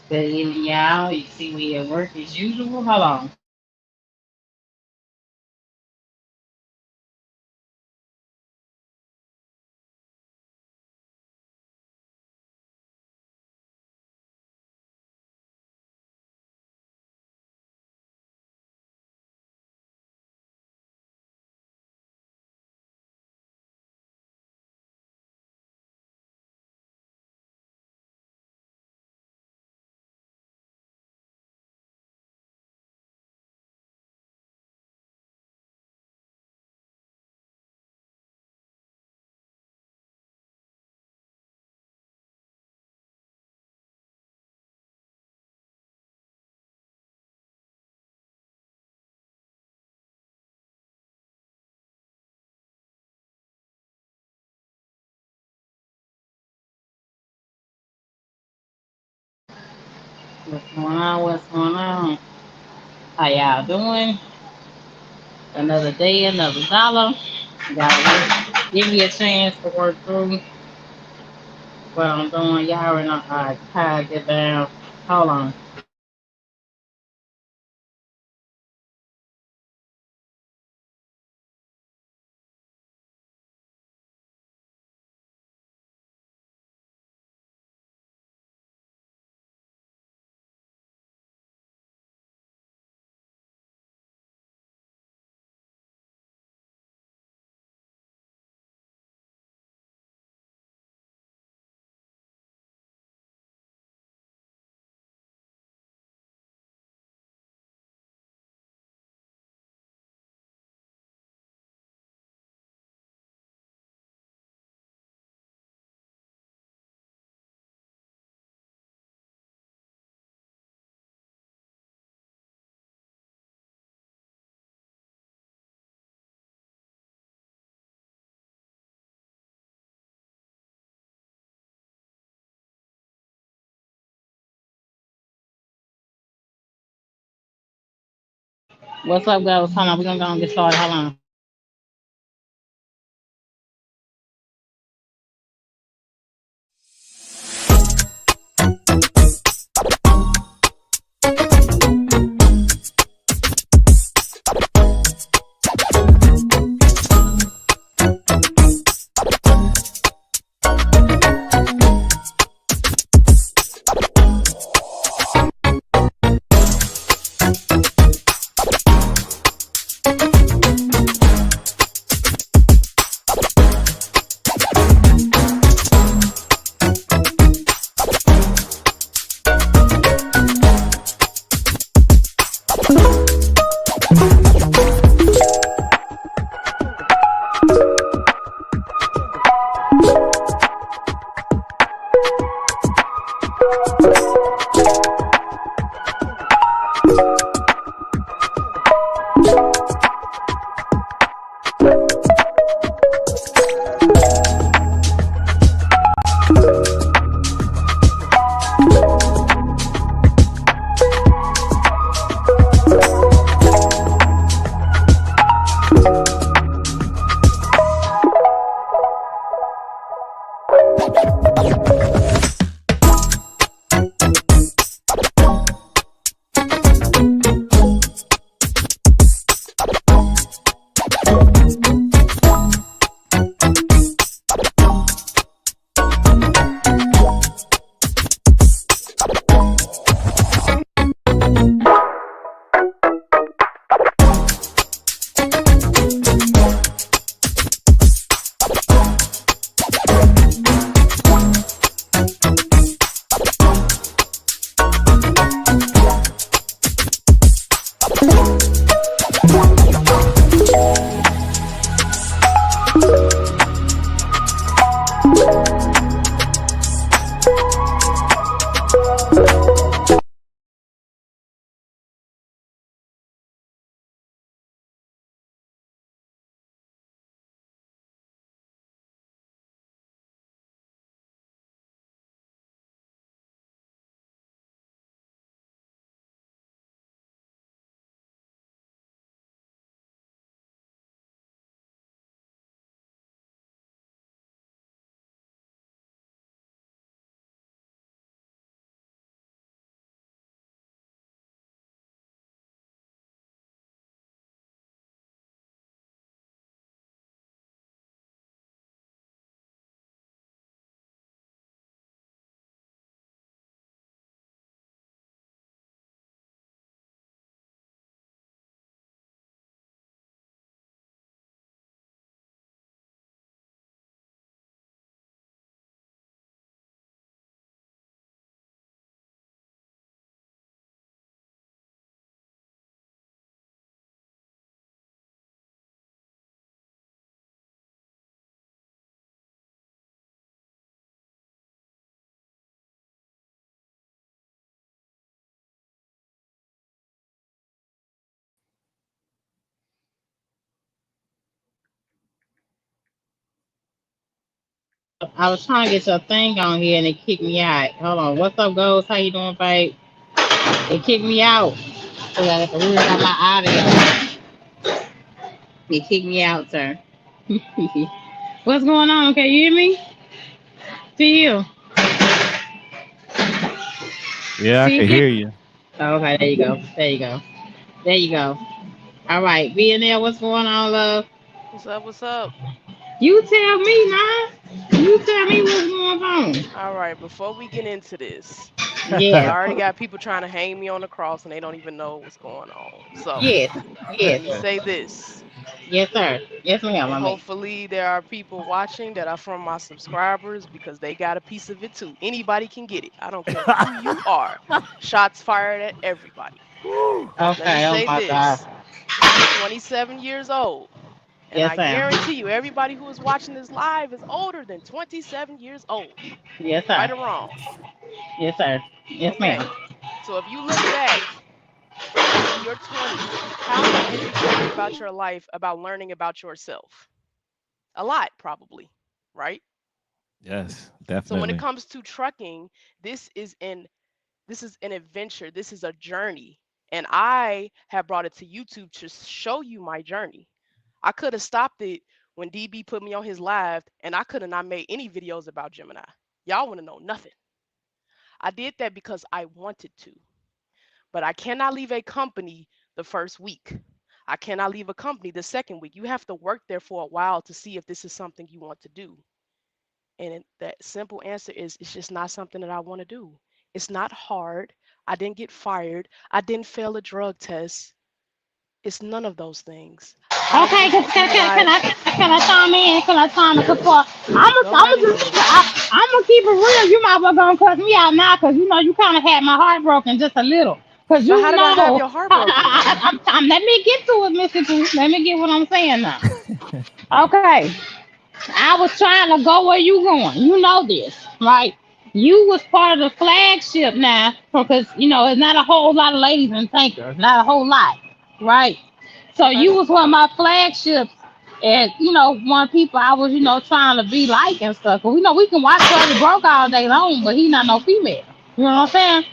Good evening, y'all. You see we at work as usual. Hold on. What's going on? What's going on? How y'all doing? Another day, another dollar. Gotta work. Give me a chance to work through what I'm doing. Y'all already know how I get down. Hold on. What's up, guys? Hold on. We're gonna go and get started. Hold on. I was trying to get your thing on here and it kicked me out. Hold on. What's up, Ghost? How you doing, babe? It kicked me out. So I got to worry about my audio. It kicked me out, sir. What's going on? Can you hear me? See you. Yeah, I See can you. hear you. Oh, okay, there you go. There you go. There you go. All right, BNL, what's going on, love? What's up? What's up? You tell me, man. You tell me what's going on. All right, before we get into this, because I Yes, already got people trying to hang me on the cross and they don't even know what's going on. So yes, let yes, me say this, yes, sir. Yes, ma'am, and I mean. hopefully there are people watching that are from my subscribers because they got a piece of it too. Anybody can get it. I don't care who you are. Shots fired at everybody. Woo. Let me Okay, oh say my God. this. I'm 27 years old, and Yes, I ma'am. guarantee you everybody who is watching this live is older than 27 years old. Yes, sir. Right or wrong? Yes, sir. Yes, ma'am. Okay. So if you look back in your 20s, how much did you change about your life about learning about yourself? A lot, probably, right? Yes, So when it definitely. comes to trucking, this is an this is an adventure. This is a journey. And I have brought it to YouTube to show you my journey. I could have stopped it when DB put me on his live and I could have not made any videos about Gemini. Y'all want to know nothing. I did that because I wanted to. But I cannot leave a company the first week. I cannot leave a company the second week. You have to work there for a while to see if this is something you want to do. And that simple answer is it's just not something that I want to do. It's not hard. I didn't get fired. I didn't fail a drug test. It's none of those things. I Okay, just do not can I chime in? Can I chime in? Cause go right ahead. I'm gonna keep it real. You might well gonna cuss me out now, cause you know you kind of had my heart broken just a little. Cause But how you did I have know, your heart broken? let me get to it, Mr. Boo. Let me get what I'm saying now. Okay, I was trying to go where you going. You know this, right? You was part of the flagship now, because you know it's not a whole lot of ladies in tankers, not a whole lot, right? So Okay. you was one of my flagships, and you know one of people I was trying to be like and stuff. Cause we know we can watch Brother Broke all day long, but he not no female. You know what I'm saying?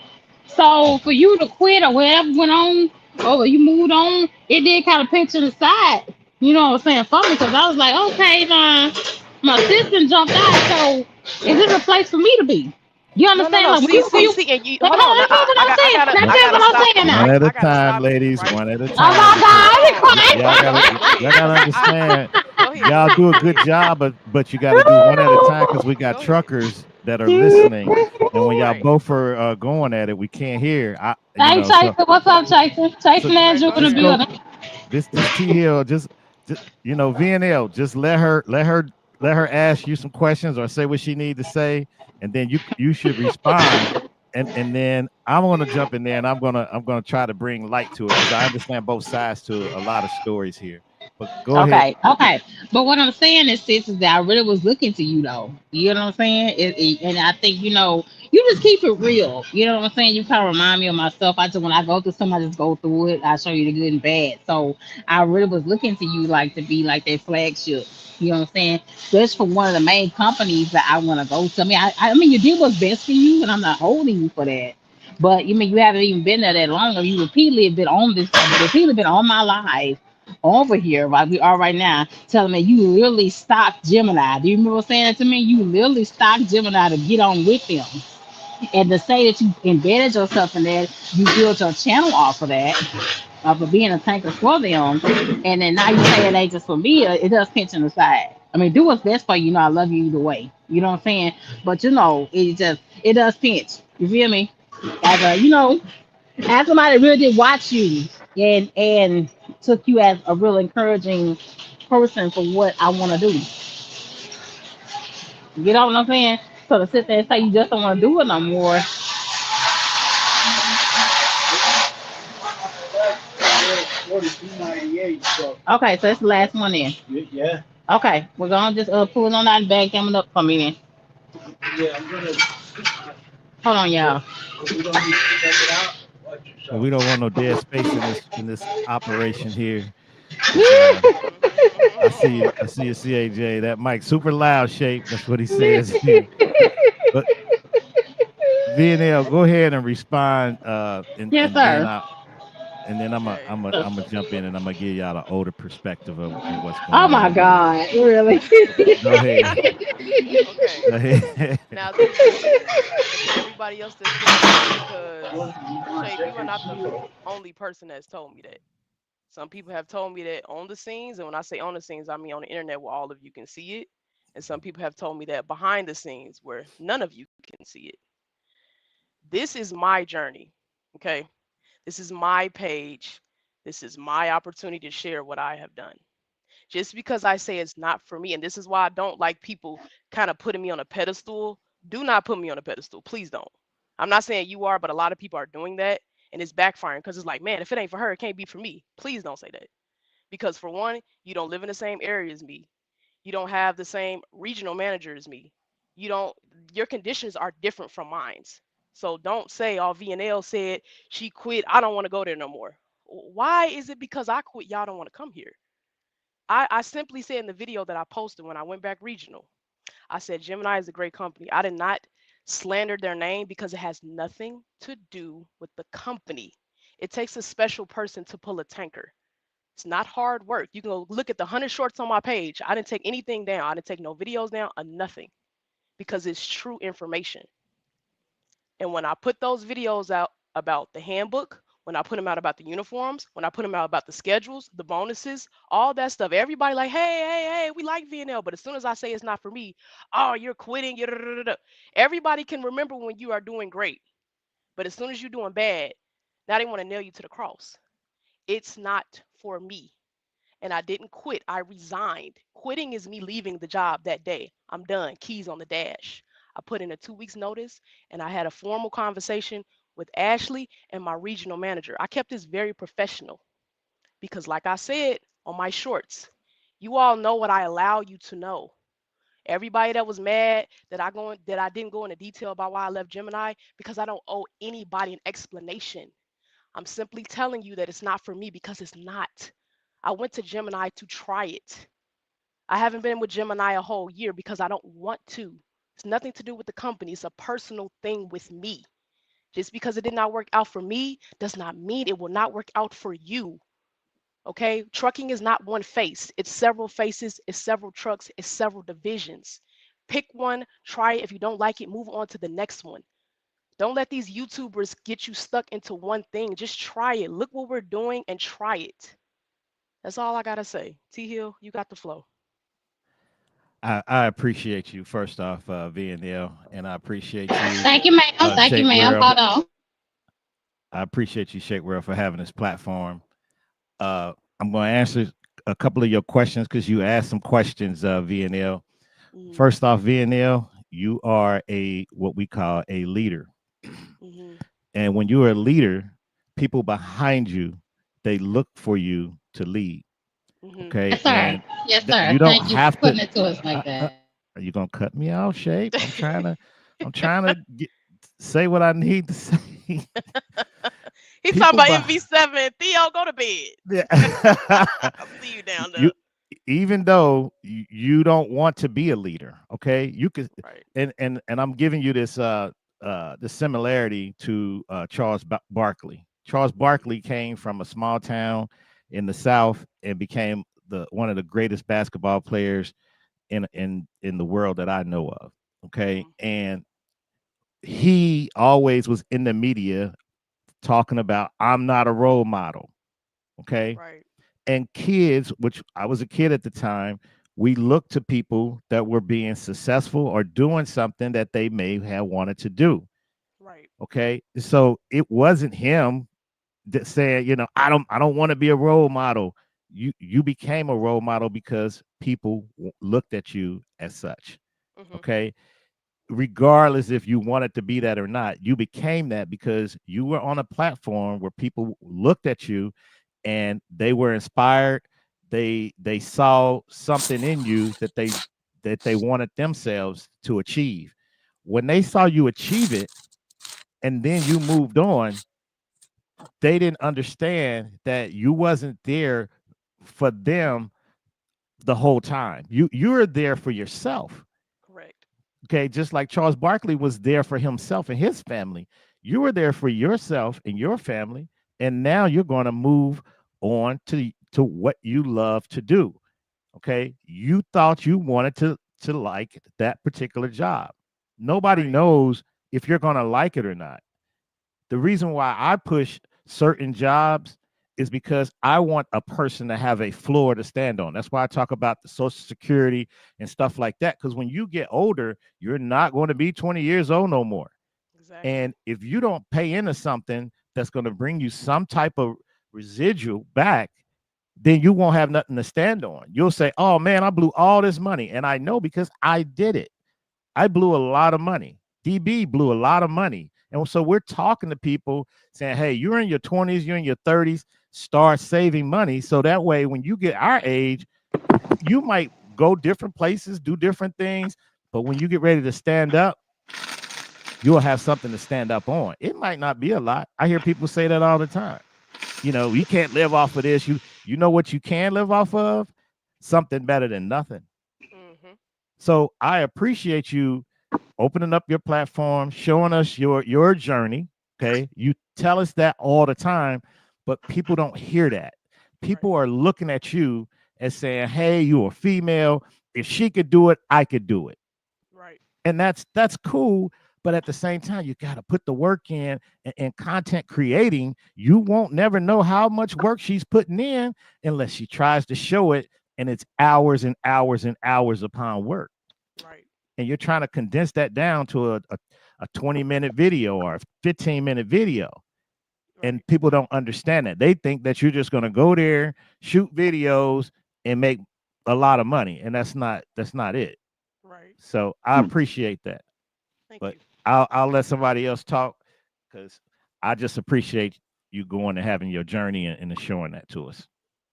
So for you to quit or whatever went on, or you moved on, it did kind of pinch in the side. You know what I'm saying? For me, because I was like, okay, now my assistant jumped out, so is this a place for me to be? You No, no, understand? no. Like when See, when see, you see, and you let hold on. Now, me tell you what I'm saying. Let me one, tell I you gotta what I'm stop saying you, now. one right? at a I gotta time, stop you, ladies. right? One at a Oh time, my because God, Hold be on. y'all Go gotta ahead, go y'all ahead. gotta understand. Go ahead. Y'all do a good job, but you got to do one at a time because we got Go ahead. truckers that are listening, and when y'all Right. both are going at it, we can't hear. Hey, So Chaser, what's up, Chaser? so Chaser Okay, Andrew go in the just ahead. go. building. This T Hill just VNL. Just let her ask you some questions or say what she need to say, and then you should respond. And then I'm gonna jump in there and I'm gonna try to bring light to it because I understand both sides to a lot of stories here. But go ahead. Okay, okay. But what I'm saying is, sis, is that I really was looking to you, though. You know what I'm saying? And I think, you just keep it real. You know what I'm saying? You kind of remind me of myself. When I go through something, I just go through it. I show you the good and bad. So I really was looking to you, like, to be like that flagship. You know what I'm saying? Just for one of the main companies that I want to go to. I mean, you did what's best for you, and I'm not holding you for that. But you haven't even been there that long, or you repeatedly been on my life over here, like we are right now, telling me you literally stopped Gemini. Do you remember saying that to me? You literally stopped Gemini to get on with them. And to say that you embedded yourself in that, you built your channel off of that, of being a tanker for them. And then now you say it ain't just for me, it does pinch in the side. I mean, do what's best for you. I love you either way. You know what I'm saying? But it does pinch. You feel me? As a, as somebody that really did watch you and took you as a real encouraging person for what I want to do. You know what I'm saying? So to sit there and say you just don't want to do it no more. Okay, so it's the last one then. Okay, we're gonna just pull it on out and bag them up for me then. Hold on, y'all. Well, we don't want no dead space in this operation here. Cause I see you, CAJ. That mic super loud shape. That's what he says. But VNL, go ahead and respond. Yes, And then sir. Okay. I'm gonna jump in and I'm gonna give y'all the older perspective of what's Oh going my on with it. God, really? Go ahead. Okay. Go ahead. Now to you and to everybody else that's listening, because Shape, you are not the only person that's told me that. Some people have told me that on the scenes, and when I say on the scenes, I mean on the internet where all of you can see it. And some people have told me that behind the scenes where none of you can see it. This is my journey. Okay. This is my page. This is my opportunity to share what I have done. Just because I say it's not for me, and this is why I don't like people kind of putting me on a pedestal. Do not put me on a pedestal. Please don't. I'm not saying you are, but a lot of people are doing that and it's backfiring because it's like, man, if it ain't for her, it can't be for me. Please don't say that. Because for one, you don't live in the same area as me. You don't have the same regional manager as me. You don't, your conditions are different from mine's. So don't say, oh, VNL said she quit. I don't want to go there no more. Why is it because I quit? Y'all don't want to come here. I simply said in the video that I posted when I went back regional, I said Gemini is a great company. I did not slander their name because it has nothing to do with the company. It takes a special person to pull a tanker. It's not hard work. You can go look at the 100 shorts on my page. I didn't take anything down. I didn't take no videos down or nothing because it's true information. And when I put those videos out about the handbook, when I put them out about the uniforms, when I put them out about the schedules, the bonuses, all that stuff, everybody like, hey, we like VNL. But as soon as I say it's not for me, oh, you're quitting. Everybody can remember when you are doing great. But as soon as you're doing bad, now they want to nail you to the cross. It's not for me. And I didn't quit. I resigned. Quitting is me leaving the job that day. I'm done. Keys on the dash. I put in a 2 weeks notice and I had a formal conversation with Ashley and my regional manager. I kept this very professional because, like I said on my shorts, you all know what I allow you to know. Everybody that was mad that I didn't go into detail about why I left Gemini because I don't owe anybody an explanation. I'm simply telling you that it's not for me because it's not. I went to Gemini to try it. I haven't been with Gemini a whole year because I don't want to. It's nothing to do with the company. It's a personal thing with me. Just because it did not work out for me does not mean it will not work out for you. Okay? Trucking is not one face, it's several faces, it's several trucks, it's several divisions. Pick one, try it. If you don't like it, move on to the next one. Don't let these YouTubers get you stuck into one thing. Just try it. Look what we're doing and try it. That's all I gotta say. T Hill, you got the flow. I appreciate you first off, VNL, and I appreciate you, Thank you, ma'am. Thank you, Shake ma'am. World. Hold on. I appreciate you, Shake World, for having this platform. I'm going to answer a couple of your questions because you asked some questions, VNL. Mm-hmm. First off, VNL, you are a what we call a leader, Mm-hmm. and when you're a leader, people behind you they look for you to lead. Mm-hmm. Okay, Yes, sir. and Yes, sir. you don't Thank you for have to. putting it to us Uh, like uh, that. are you gonna cut me out, Shape? I'm trying to say what I need to say. He's talking People about behind. MV7. Theo, go to bed. Yeah. I'll see you down there. you even though you don't want to be a leader, okay, you could, Right. and I'm giving you this the similarity to Charles Barkley. Charles Mm-hmm. Barkley came from a small town in the South and became the one of the greatest basketball players in the world that I know of, okay, Mm-hmm. and he always was in the media talking about I'm not a role model, okay, Right. and kids, which I was a kid at the time, we looked to people that were being successful or doing something that they may have wanted to do. Right. Okay, so it wasn't him that said, I don't want to be a role model. You became a role model because people looked at you as such. Mm-hmm. Okay, regardless if you wanted to be that or not, you became that because you were on a platform where people looked at you and they were inspired. They saw something in you that they wanted themselves to achieve. When they saw you achieve it and then you moved on, they didn't understand that you wasn't there for them the whole time. You're there for yourself. Correct. Okay, just like Charles Barkley was there for himself and his family. You were there for yourself and your family, and now you're going to move on to what you love to do. Okay, you thought you wanted to like that particular job. Nobody Right. knows if you're going to like it or not. The reason why I push certain jobs is because I want a person to have a floor to stand on. That's why I talk about the Social Security and stuff like that. Because when you get older, you're not going to be 20 years old no more. Exactly. And if you don't pay into something that's going to bring you some type of residual back, then you won't have nothing to stand on. You'll say, oh man, I blew all this money. And I know because I did it. I blew a lot of money. DB blew a lot of money. And so we're talking to people saying, hey, you're in your 20s, you're in your 30s, start saving money. So that way, when you get our age, you might go different places, do different things. But when you get ready to stand up, you'll have something to stand up on. It might not be a lot. I hear people say that all the time. You can't live off of this. You know what you can live off of? Something better than nothing. Mhm. So I appreciate you opening up your platform, showing us your journey. Okay. You tell us that all the time, but people don't hear that. Right. People are looking at you and saying, hey, you're a female. If she could do it, I could do it. Right. And that's cool. But at the same time, you got to put the work in and content creating. You won't never know how much work she's putting in unless she tries to show it. And it's hours and hours and hours upon work, Right. and you're trying to condense that down to a 20-minute video or a 15-minute video. And Right. people don't understand that. They think that you're just going to go there, shoot videos, and make a lot of money. And that's not it. Right. So I appreciate that. Thank But you. I'll let somebody else talk because I just appreciate you going and having your journey and showing that to us.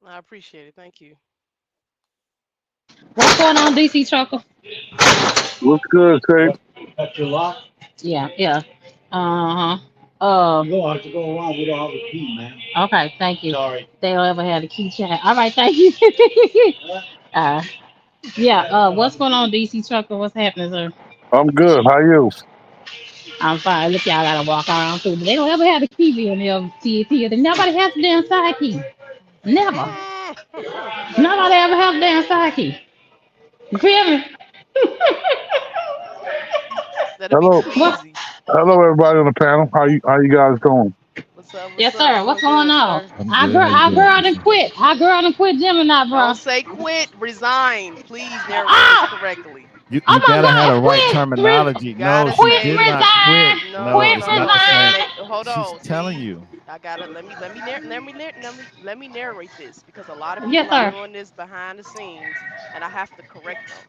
I appreciate it. Thank you. What's going on, DC Trucker? What's good, Craig? Got your lock? Yeah, yeah. Uh huh. You don't have to go around. We don't have a key, man. Okay, thank you. Sorry. They don't ever had a key chat. All right, thank you. uh, yeah. What's going on, DC Trucker? What's happening, sir? I'm good. How you? I'm fine. Look, y'all gotta walk around through. They don't ever have a key in there. TT. Nobody has a damn side key. Never. Nobody ever have a damn side key. You feel me? That'll be Hello, too What? easy. hello, everybody on the panel. How you guys doing? What's up? What's Yes, up? sir. What's Doing going good, on? sir. I'm good. How you Our doing, girl done DC? quit. Our girl done quit Gemini, bro. Don't say quit. Resign. Please narrate this Ah! correctly. You Oh my gotta have God! the right terminology. You No, gotta she Quit, did say not quit. resign, No, no, quit, it's no, not no. the Say resign. same. say. Hold She's on. telling See, you. I gotta let me narrate this because a lot of Yes, people are sir. doing this behind the scenes, and I have to correct them.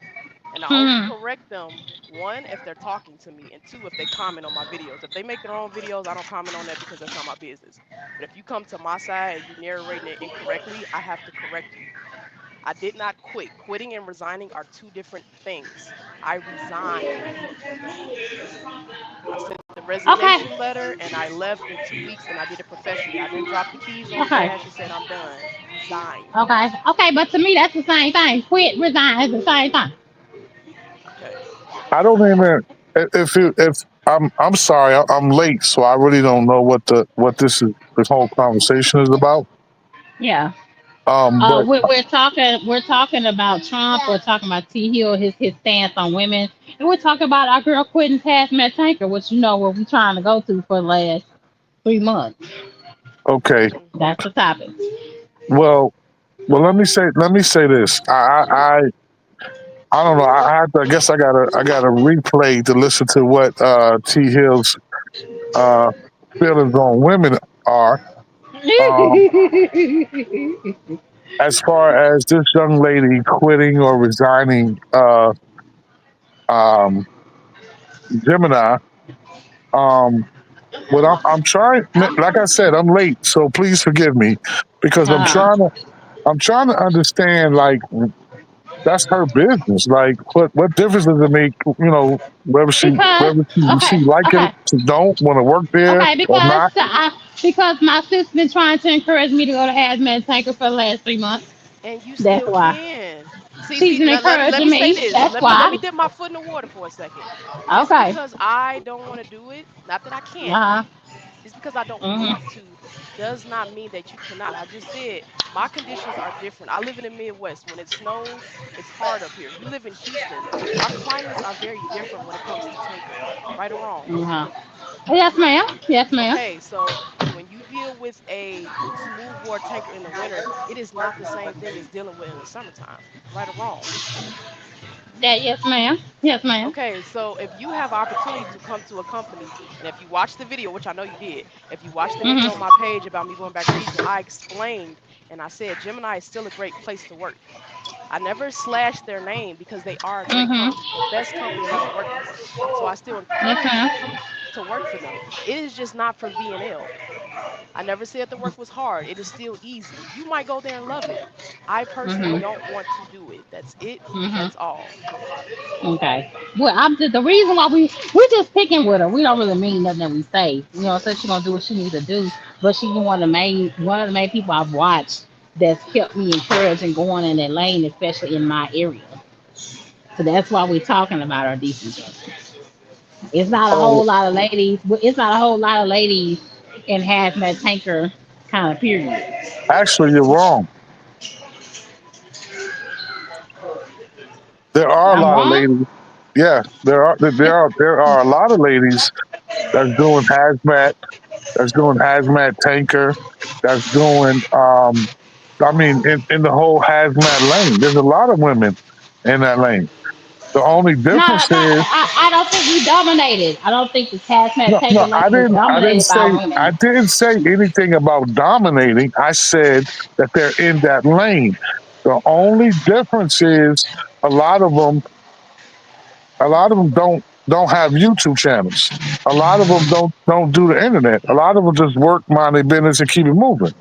And I only Hmm. correct them one if they're talking to me, and two if they comment on my videos. If they make their own videos, I don't comment on that because that's not my business. But if you come to my side and you narrating it incorrectly, I have to correct you. I did not quit. Quitting and resigning are two different things. I resigned. I sent the Okay. resignation letter and I left in 2 weeks and I did it professionally. I didn't drop the keys on the Okay. dash and said I'm done. Resigned. Okay. Okay. But to me, that's the same thing. Quit, resign. It's the same thing. Okay. I don't even if I'm sorry. I'm late, so I really don't know what this whole conversation is about. Yeah. But We're talking about Trump. We're talking about T Hill, his stance on women, and we're talking about our girl quitting Hazmat Tanker, which you know where we trying to go to for the last 3 months. okay. Mm. That's the topic. Well, well. Let me say this. I don't know. I guess I got to replay to listen to what T Hill's uh feelings on women are. Um, as far as this young lady quitting or resigning um Gemini, um what I'm trying, like I said, I'm late, so please forgive me because uh, I'm trying to understand, like, that's her business. Like, what difference does it make, whether she because whether she okay, like it, okay, she don't want to work there okay, or not? because my sister's been trying to encourage me to go to Hazmat Tanker for the last 3 months. And you That's still why. can. See, She's let encouraging me say me. this. That's Let me why. dip my foot in the water for a second. Just Okay. because I don't want to do it, not that I can't, Uh huh. just because I don't want Mhm. to, does not mean that you cannot. I just said my conditions are different. I live in the Midwest. When it snows, it's hard up here. You live in Houston. Our climates are very different when it comes to tankering, right or wrong. Uh huh. Yes, ma'am. Yes, ma'am. Okay, so when you deal with a smoothbore tanker in the winter, it is not the same thing as dealing with in the summertime, right or wrong. Yeah. Yes, ma'am. Yes, ma'am. Okay, so if you have opportunity to come to a company, and if you watch the video, which I know you did, if you watch the video on Mhm. my page about me going back regional, I explained and I said Gemini is still a great place to work. I never slashed their name because they are a great Mhm. company, the best company I've ever worked for. So I still Yes, encourage you ma'am. to come to work for them. It is just not for VNL. I never said the work was hard. It is still easy. You might go there and love it. I personally Mhm. don't want to do it. That's it. Mhm. That's all. Okay. Well, I'm just, the reason why we're just picking with her. We don't really mean nothing that we say. You know, so she's gonna do what she needs to do. But she's one of the main people I've watched that's kept me encouraged and going in that lane, especially in my area. So that's why we're talking about our DC truck. It's not a Oh, whole lot of ladies. It's not a whole lot of ladies in hazmat tanker kind of period. actually, you're wrong. There are a I'm lot of wrong. ladies. Yeah, there are a lot of ladies that's doing hazmat, that's doing hazmat tanker, that's doing I mean in the whole hazmat lane. There's a lot of women in that lane. The only No, difference no, is I don't think we dominated. I don't think the hazmat no, tanker no, lane is I didn't dominated say by I women. didn't say anything about dominating. I said that they're in that lane. The only difference is a lot of them a lot of them don't have YouTube channels. A lot of them don't do the internet. A lot of them just work, mind their business, and keep it moving.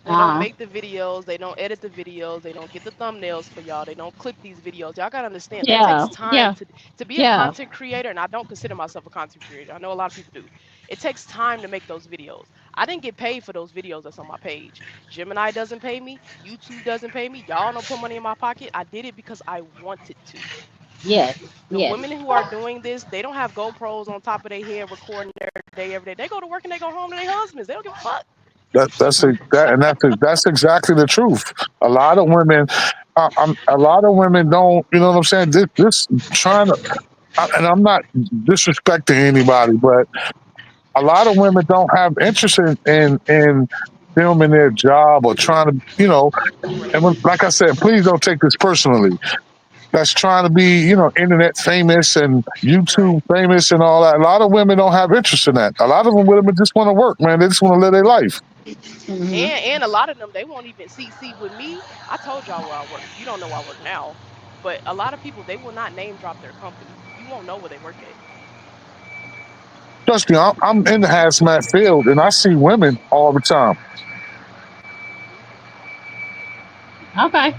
They don't Uh, make the videos, they don't edit the videos, they don't get the thumbnails for y'all, they don't clip these videos. Y'all gotta understand that takes yeah, time yeah, to be a yeah, content creator, and I don't consider myself a content creator. I know a lot of people do. It takes time to make those videos. I didn't get paid for those videos that's on my page. Gemini doesn't pay me, YouTube doesn't pay me, y'all don't put money in my pocket. I did it because I wanted to. yes, The yes. women who are doing this, they don't have GoPros on top of their head recording their day every day. They go to work and they go home to their husbands. They don't give a fuck. That's exactly the truth. A lot of women, a lot of women don't. You know what I'm saying? This trying to, and I'm not disrespecting anybody, but a lot of women don't have interest in filming their job or trying to, Right. and like I said, please don't take this personally. That's trying to be, internet famous and Right. YouTube famous and all that. A lot of women don't have interest in that. A lot of them women just want to work, man. They just want to live their life. Hmm. And a lot of them they won't even see with me. I told y'all where I work. You don't know where I work now, but a lot of people they will not name drop their company. You won't know where they work at. Trust me, I'm in the hazmat field and I see women all the time. Hmm. Okay.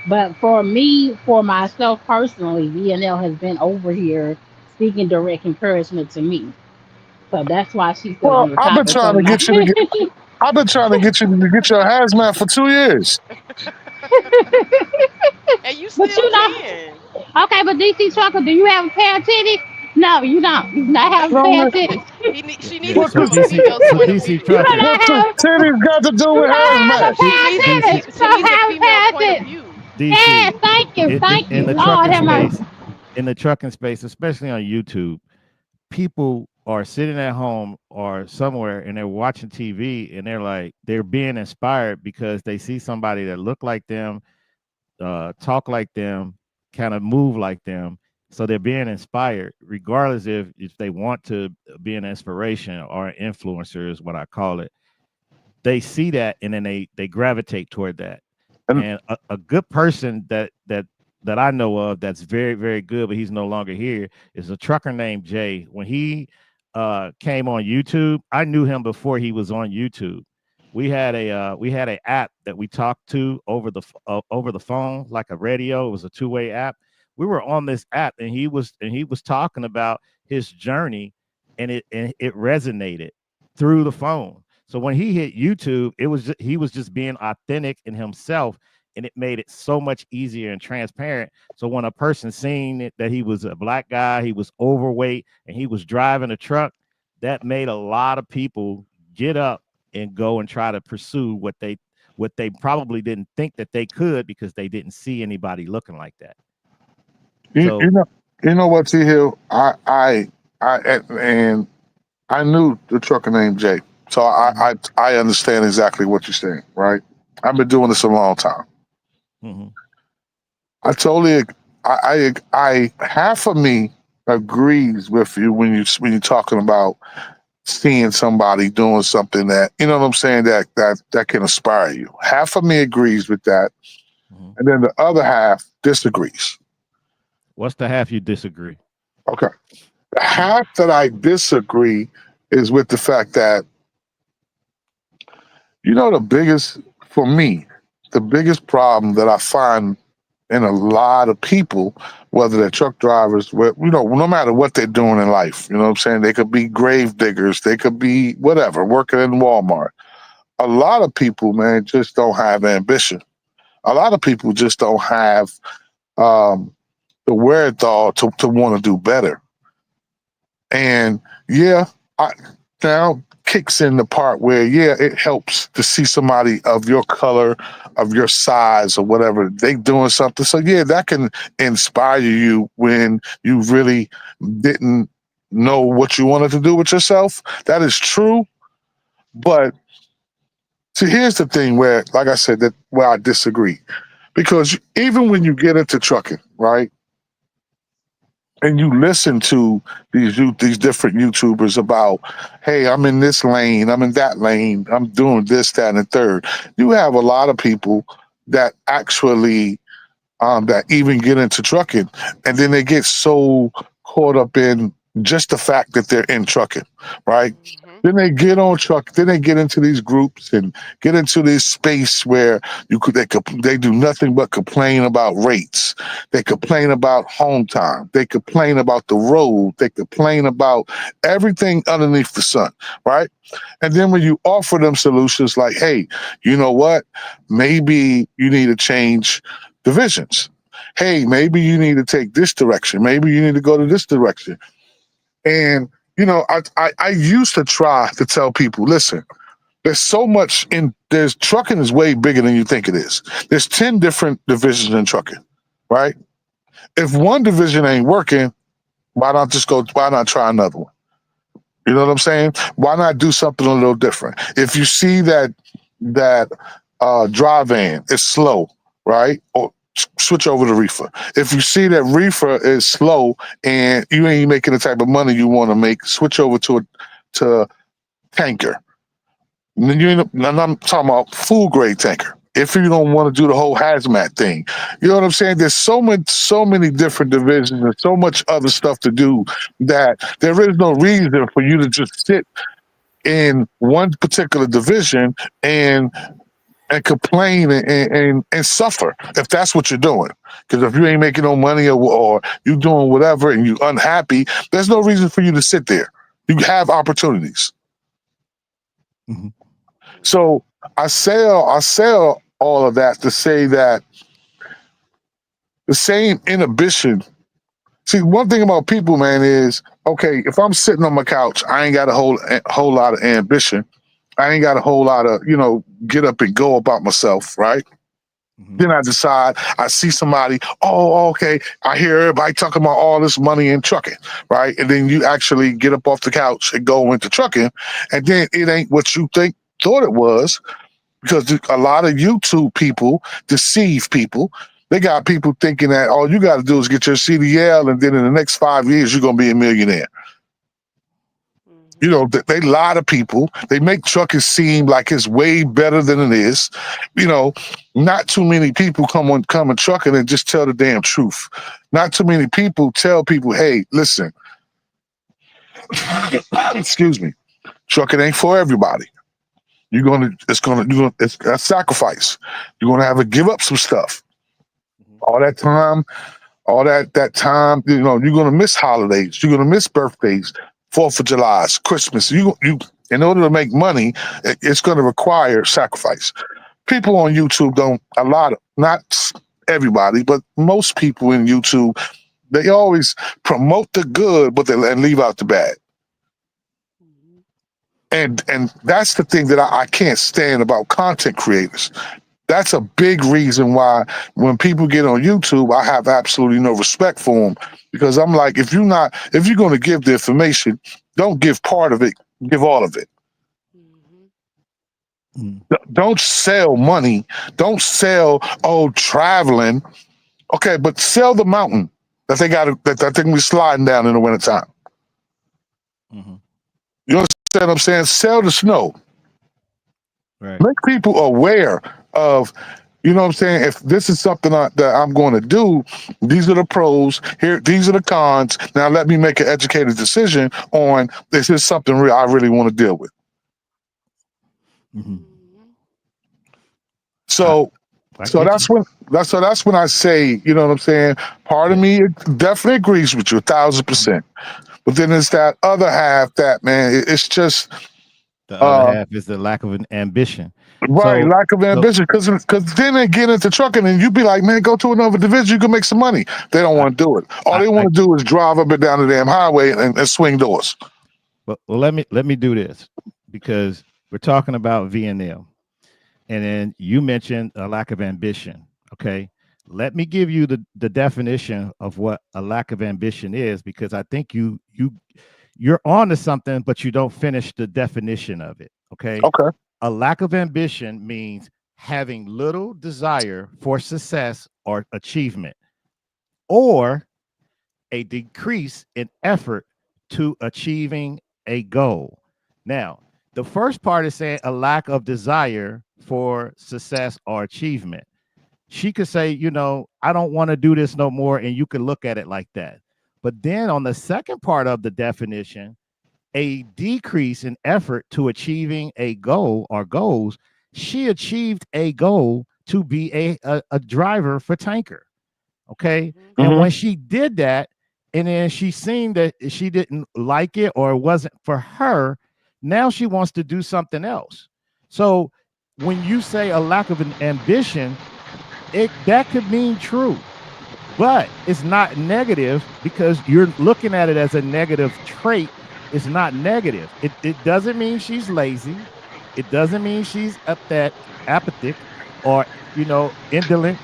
But for me, for myself personally, VNL has been over here speaking direct encouragement to me. So that's why she's still Well, on the topic. So now, I've been trying to get you to get your hazmat for 2 years. And you but still you know, can. okay, but DC Trucker, do you have a pair of titties? No, you don't. You do not have a pair of No, titties. She needs Yeah. to what see So it the from a DC, female's so point of DC You view. do trucker, not what the have. titties got to do You do with not have hazmat? a pair of DC, titties. You She don't needs a have a female pair of point of titties. view. Yes, DC, thank you, thank in you. the Lord trucking have mercy. space, especially on YouTube, people are sitting at home or somewhere and they're watching TV and they're being inspired because they see somebody that look like them, talk like them, kind of move like them. So they're being inspired, regardless if they want to be an inspiration or an influencer is what I call it. They see that and then they gravitate toward that. And And a good person that I know of that's very very good, but he's no longer here, is a trucker named Jay. When he came on YouTube, I knew him before he was on YouTube. We had a app that we talked to over the phone, like a radio. It was a two-way app. We were on this app and he was talking about his journey, and it resonated through the phone. So when he hit YouTube, he was just being authentic in himself, and it made it so much easier and transparent. So when a person seen it, that he was a black guy, he was overweight, and he was driving a truck, that made a lot of people get up and go and try to pursue what they probably didn't think that they could because they didn't see anybody looking like that. You, So you know, you know what, T Hill? And I knew the trucker named Jay, so I understand exactly what you're saying, right? I've been doing this a long time. mm-hmm, I totally, I half of me agrees with you when you're talking about seeing somebody doing something that you know what I'm saying that can inspire you. Half of me agrees with that, mm-hmm. and then the other half disagrees. What's the half you disagree? Okay, the half that I disagree is with the fact that the biggest for me, the biggest problem that I find in a lot of people, whether they're truck drivers, no matter what they're doing in life, you know what I'm saying? They could be grave diggers, they could be whatever, working in Walmart. A lot of people, man, just don't have ambition. A lot of people just don't have um, the wherewithal to want to do better. And yeah, I now kicks in the part where yeah, it helps to see somebody of your color, of your size, or whatever they doing something. So yeah, that can inspire you when you really didn't know what you wanted to do with yourself. That is true, but see, here's the thing where, like I said, that where I disagree, because even when you get into trucking, right? And you listen to these different YouTubers about, hey, I'm in this lane, I'm in that lane, I'm doing this, that, and the third. You have a lot of people that actually that even get into trucking, and then they get so caught up in just the fact that they're in trucking, right? Hmm. Then they get on truck. Then they get into these groups and get into this space where they do nothing but complain about rates. They complain about home time. They complain about the road. They complain about everything underneath the sun, right? And then when you offer them solutions like, hey, you know what? Maybe you need to change divisions. Hey, maybe you need to take this direction. Maybe you need to go to this direction. And I used to try to tell people, listen, there's so much there's trucking is way bigger than you think it is. There's 10 different divisions in trucking, right? If one division ain't working, why not try another one? You know what I'm saying? Why not do something a little different? If you see that dry van is slow, right? Or switch over to reefer. If you see that reefer is slow and you ain't making the type of money you want to make, switch over to tanker. And then and I'm talking about food grade tanker. If you don't want to do the whole hazmat thing, you know what I'm saying? There's so many different divisions and so much other stuff to do that there is no reason for you to just sit in one particular division and complain and suffer if that's what you're doing. Because if you ain't making no money or you doing whatever and you unhappy, there's no reason for you to sit there. You have opportunities. Mm-hmm. So I say all of that to say that the same inhibition. See, one thing about people, man, is okay. If I'm sitting on my couch, I ain't got a whole lot of ambition. I ain't got a whole lot of get up and go about myself, right? Mm-hmm. Then I decide, I see somebody, oh, okay, I hear everybody talking about all this money in trucking, right? And then you actually get up off the couch and go into trucking, and then it ain't what you thought it was, because a lot of YouTube people deceive people. They got people thinking that all you got to do is get your CDL, and then in the next 5 years, you're going to be a millionaire. Hmm. They lie to people. They make trucking seem like it's way better than it is. Not too many people come in trucking and just tell the damn truth. Not too many people tell people, hey, listen, excuse me, trucking ain't for everybody. It's a sacrifice. You're gonna have to give up some stuff. Mm-hmm. All that time, all that time, you're gonna miss holidays. You're gonna miss birthdays, 4th of July's, Christmas. You in order to make money, it's gonna require sacrifice. people on YouTube don't. A lot of not everybody, but most people in YouTube, they always promote the good, but and leave out the bad. Mhm. And that's the thing that I can't stand about content creators. That's a big reason why when people get on YouTube, I have absolutely no respect for them because I'm like, if you're going to give the information, don't give part of it, give all of it. Mhm. Mm. Don't sell money. Don't sell traveling. Okay, but sell the mountain that they got that I think we're sliding down in the wintertime. Mm-hmm. You understand what I'm saying? Sell the snow. Right. Make people aware of, you know what I'm saying? If this is something that I'm going to do, these are the pros. Here, these are the cons. Now let me make an educated decision on this is something I really want to deal with. Mm-hmm. Mhm. I, So, I so get you. that's when I say, you know what I'm saying. Part of Yeah. me definitely agrees with you 1,000%. But then there's that other half that man, it's just The other uh, half is the lack of an ambition. right, So, lack of so ambition. Because then they get into trucking and you be like, man, go to another division, you can make some money. They don't I, want to do it. All they I want to do is drive up and down the damn highway and swing doors. well, let me do this because we're talking about VNL, and then you mentioned a lack of ambition. Okay, let me give you the definition of what a lack of ambition is because I think you're on to something, but you don't finish the definition of it. Okay, Okay. a lack of ambition means having little desire for success or achievement, or a decrease in effort to achieving a goal. Now, the first part is saying a lack of desire for success or achievement. She could say, I don't want to do this no more, and you could look at it like that. But then on the second part of the definition, a decrease in effort to achieving a goal or goals, she achieved a goal to be a driver for tanker. Okay. Mhm. And Hmm. when she did that, and then she seen that she didn't like it or it wasn't for her, now she wants to do something else. So when you say a lack of an ambition, it that could mean true, but it's not negative because you're looking at it as a negative trait. It's not negative. It doesn't mean she's lazy. It doesn't mean she's apathic or indolent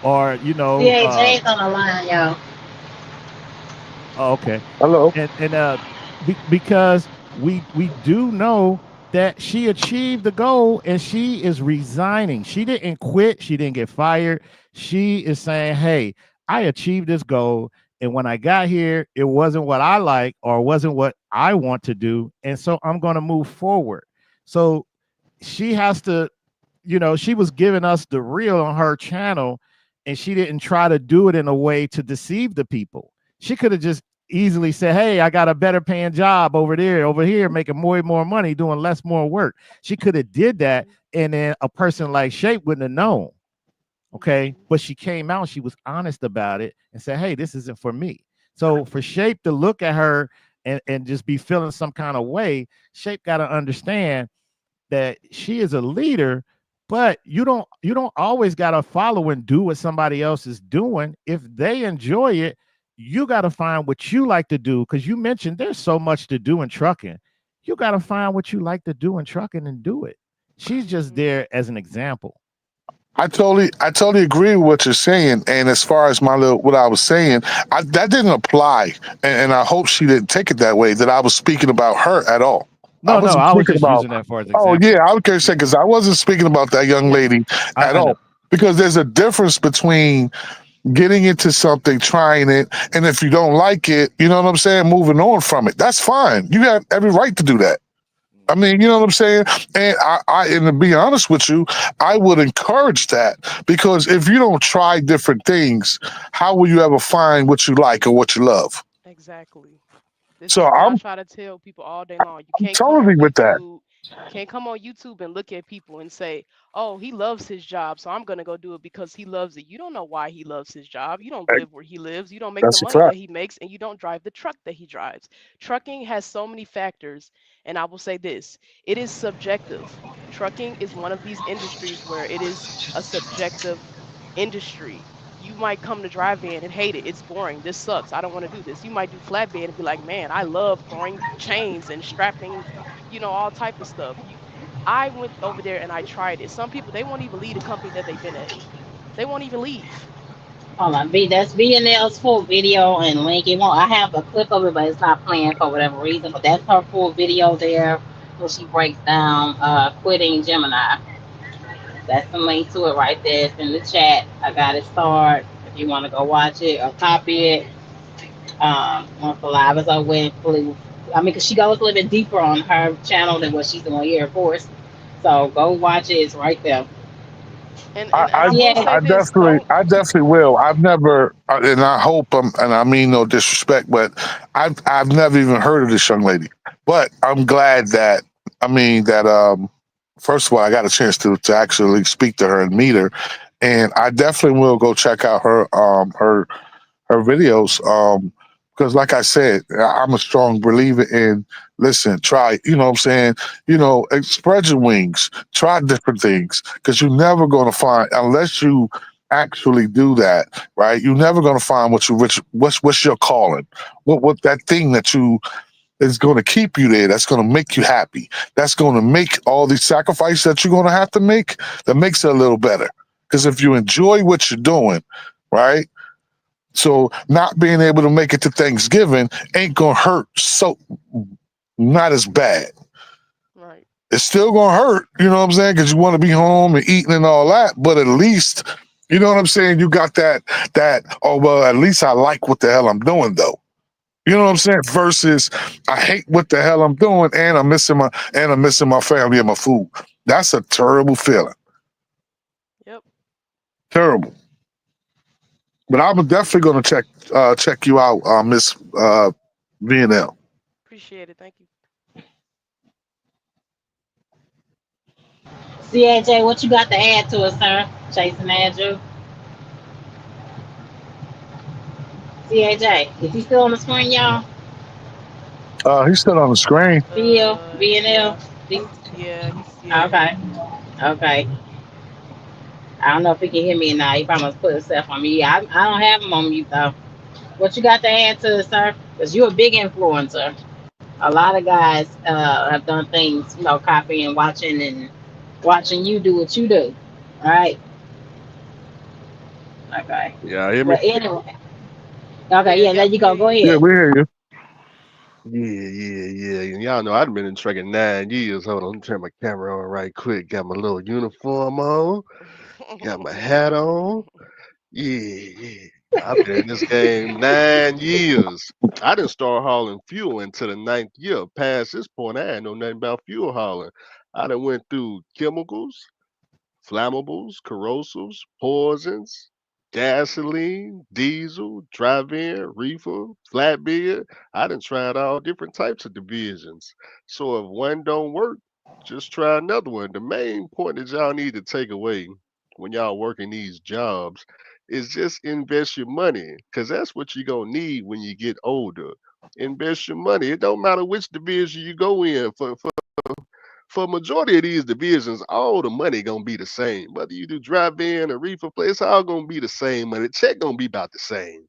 or CHA's on the line, y'all. oh, okay. Hello. And because we do know that she achieved the goal and she is resigning. She didn't quit. She didn't get fired. She is saying, "Hey, I achieved this goal, and when I got here, it wasn't what I like or wasn't what I want to do, and so I'm going to move forward." So she has to, she was giving us the real on her channel, and she didn't try to do it in a way to deceive the people. She could have just easily said, "Hey, I got a better paying job over here, making more money, doing less more work." She could have did that, Mhm. and then a person like Shape wouldn't have known. Okay, Mhm. but she came out, she was honest about it, and said, "Hey, this isn't for me." So for Shape to look at her and just be feeling some kind of way, Shape got to understand that she is a leader, but you don't always got to follow and do what somebody else is doing. If they enjoy it, you got to find what you like to do, because you mentioned there's so much to do in trucking. You got to find what you like to do in trucking and do it. She's just Mhm. there as an example. I totally agree with what you're saying. And as far as what I was saying, that didn't apply. And I hope she didn't take it that way, that I was speaking about her at all. I No, wasn't I was speaking just about, using that for as oh, example. yeah, I would care say, because I wasn't speaking about that young Yeah, lady at I know. all. Because there's a difference between getting into something, trying it, and if you don't like it, you know what I'm saying, moving on from it. That's fine. You have every right to do that. I mean, you know what I'm saying? And and to be honest with you, I would encourage that, because if you don't try different things, how will you ever find what you like or what you love? Exactly. This So is what I I'm try to tell people all day long. You I'm can't come totally on with that. YouTube Can't come on YouTube and look at people and say, "Oh, he loves his job, so I'm gonna go do it because he loves it." You don't know why he loves his job. You don't Hey, live where he lives. You don't make the that's a money that fact. he makes, and you don't drive the truck that he drives. Trucking has so many factors, and I will say this: it is subjective. Trucking is one of these industries where it is a subjective industry. You might come to drive in and hate it. It's boring. This sucks. I don't want to do this. You might do flatbed and be like, "Man, I love throwing chains and strapping, all type of stuff." I went over there and I tried it. Some people, they won't even leave the company that they've been at. They won't even leave. Hold on, that's VNL's full video and link. It won't. I have a clip of it, but it's not playing for whatever reason. But that's her full video there, where she breaks down quitting Gemini. That's the link to it right there. It's in the chat. I got it started. If you want to go watch it or copy it, once the live is over, I mean, because she goes a little bit deeper on her channel than what she's doing here, of course. So go watch it. It's right there. And I, and and I, I will Yeah. say this, don't. I definitely will. I've never, and I hope, and I mean no disrespect, but I've never even heard of this young lady. But I'm glad that, I mean, that, first of all, I got a chance to actually speak to her and meet her. And I definitely will go check out her videos. Because like I said, I'm a strong believer in listen, try, you know what I'm saying? Spread your wings, try different things. Because you're never gonna find unless you actually do that, right? You're never gonna find what's your calling. What that thing that you is gonna keep you there, that's gonna make you happy. That's gonna make all these sacrifices that you're gonna have to make, that makes it a little better. Because if you enjoy what you're doing, right? So not being able to make it to Thanksgiving ain't gonna hurt so not as bad. Right. It's still gonna hurt, you know what I'm saying? Because you want to be home and eating and all that, but at least, you know what I'm saying? You got that, oh well, at least I like what the hell I'm doing though. You know what I'm saying? Versus I hate what the hell I'm doing and I'm missing my family and my food. That's a terrible feeling. Yep. Terrible. But I'm definitely gonna check you out, Miss VNL. Appreciate it. Thank you. CAJ, what you got to add to it, sir? Chasing Andrew. CAJ, is he still on the screen, y'all? He's still on the screen. Phil, VNL. Yeah. This- Yeah. Okay, okay. I don't know if he can hear me now. He probably must put himself on mute. I don't have him on mute though. What you got to add to it, sir? Because you're a big influencer. A lot of guys have done things, copying, watching you do what you do. All right. Okay. Yeah, hear me? But anyway. Oh Okay. yeah, Yeah. There you definitely go. hear Go you. Yeah, ahead. we hear you. Yeah. And y'all know I've been in trucking 9 years. Hold on, let me turn my camera on right quick. Got my little uniform on, got my hat on. Yeah. I've been in this game 9 years. I didn't start hauling fuel until the ninth year. Past this point, I didn't know nothing about fuel hauling. I done went through chemicals, flammables, corrosives, poisons, gasoline, diesel, drive-in, reefer, flatbed. I done tried all different types of divisions. So if one don't work, just try another one. The main point that y'all need to take away when y'all working these jobs is just invest your money, because that's what you're gonna need when you get older. Invest your money. It don't matter which division you go in. For majority of these divisions, all the money gonna be the same. Whether you do drive-in or reefer play, it's all gonna be the same money. Check gonna be about the same.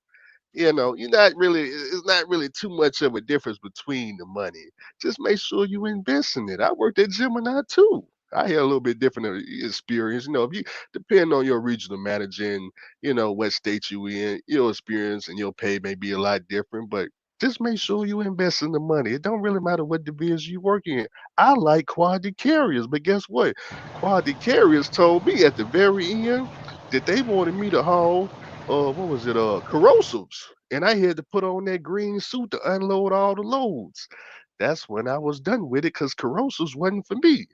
You're not really, it's not really too much of a difference between the money. Just make sure you invest in it. I worked at Gemini too. I had a little bit different experience. If you depend on your regional manager and what state you in, your experience and your pay may be a lot different, but just make sure you invest in the money. It don't really matter what division you work in. I like quality carriers, but guess what? Quality carriers told me at the very end that they wanted me to haul what was it? Corrosives. And I had to put on that green suit to unload all the loads. That's when I was done with it because corrosives wasn't for me.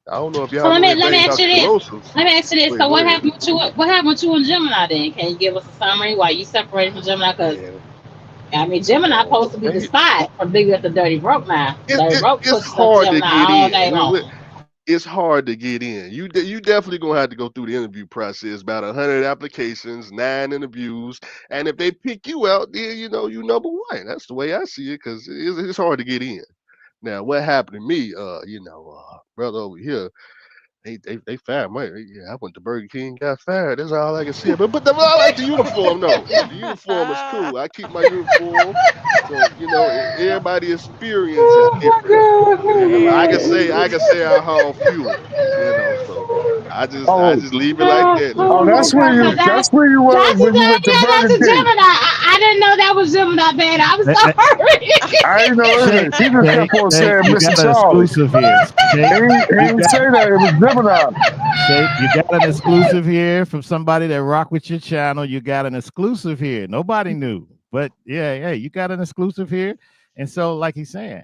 I don't know if So y'all let know me let anything me ask about you this. corrosives. Let me ask you this. Wait, So go what ahead. happened with you? What happened with you in Gemini then? Can you give us a summary why you separated from Gemini? Because Yeah. I mean, Gemini Oh, supposed to be the okay. spot for Big with the Dirty Broke now. It, Dirty it Broke it's pushes up hard to Gemini get all in. day long. It's hard to get in. You definitely gonna have to go through the interview process. About 100 applications, 9 interviews, and if they pick you out, then you number one. That's the way I see it, because it's hard to get in. Now, what happened to me? Brother over here, they fired me. Yeah, I went to Burger King, got fired. That's all I can say. But I like the uniform though. The uniform is cool. I keep my uniform. So everybody experience is different. I can say I haul fuel. So I Oh, just leave it like that oh, now. that's where you. That, That's where you was that's when you went to yeah, Burger that's a King. Gemini. I didn't know that was Gemini, man. I'm Hey, hey, sorry. I ain't know Shay, anything. He just Shay, kept on Shay, saying you Mr. got an Charlie. exclusive here. Shay, He you ain't got say that. It was Gemini. Shay, you got an exclusive here from somebody that rock with your channel. You got an exclusive here. Nobody knew, but yeah, you got an exclusive here. And so, like he's saying,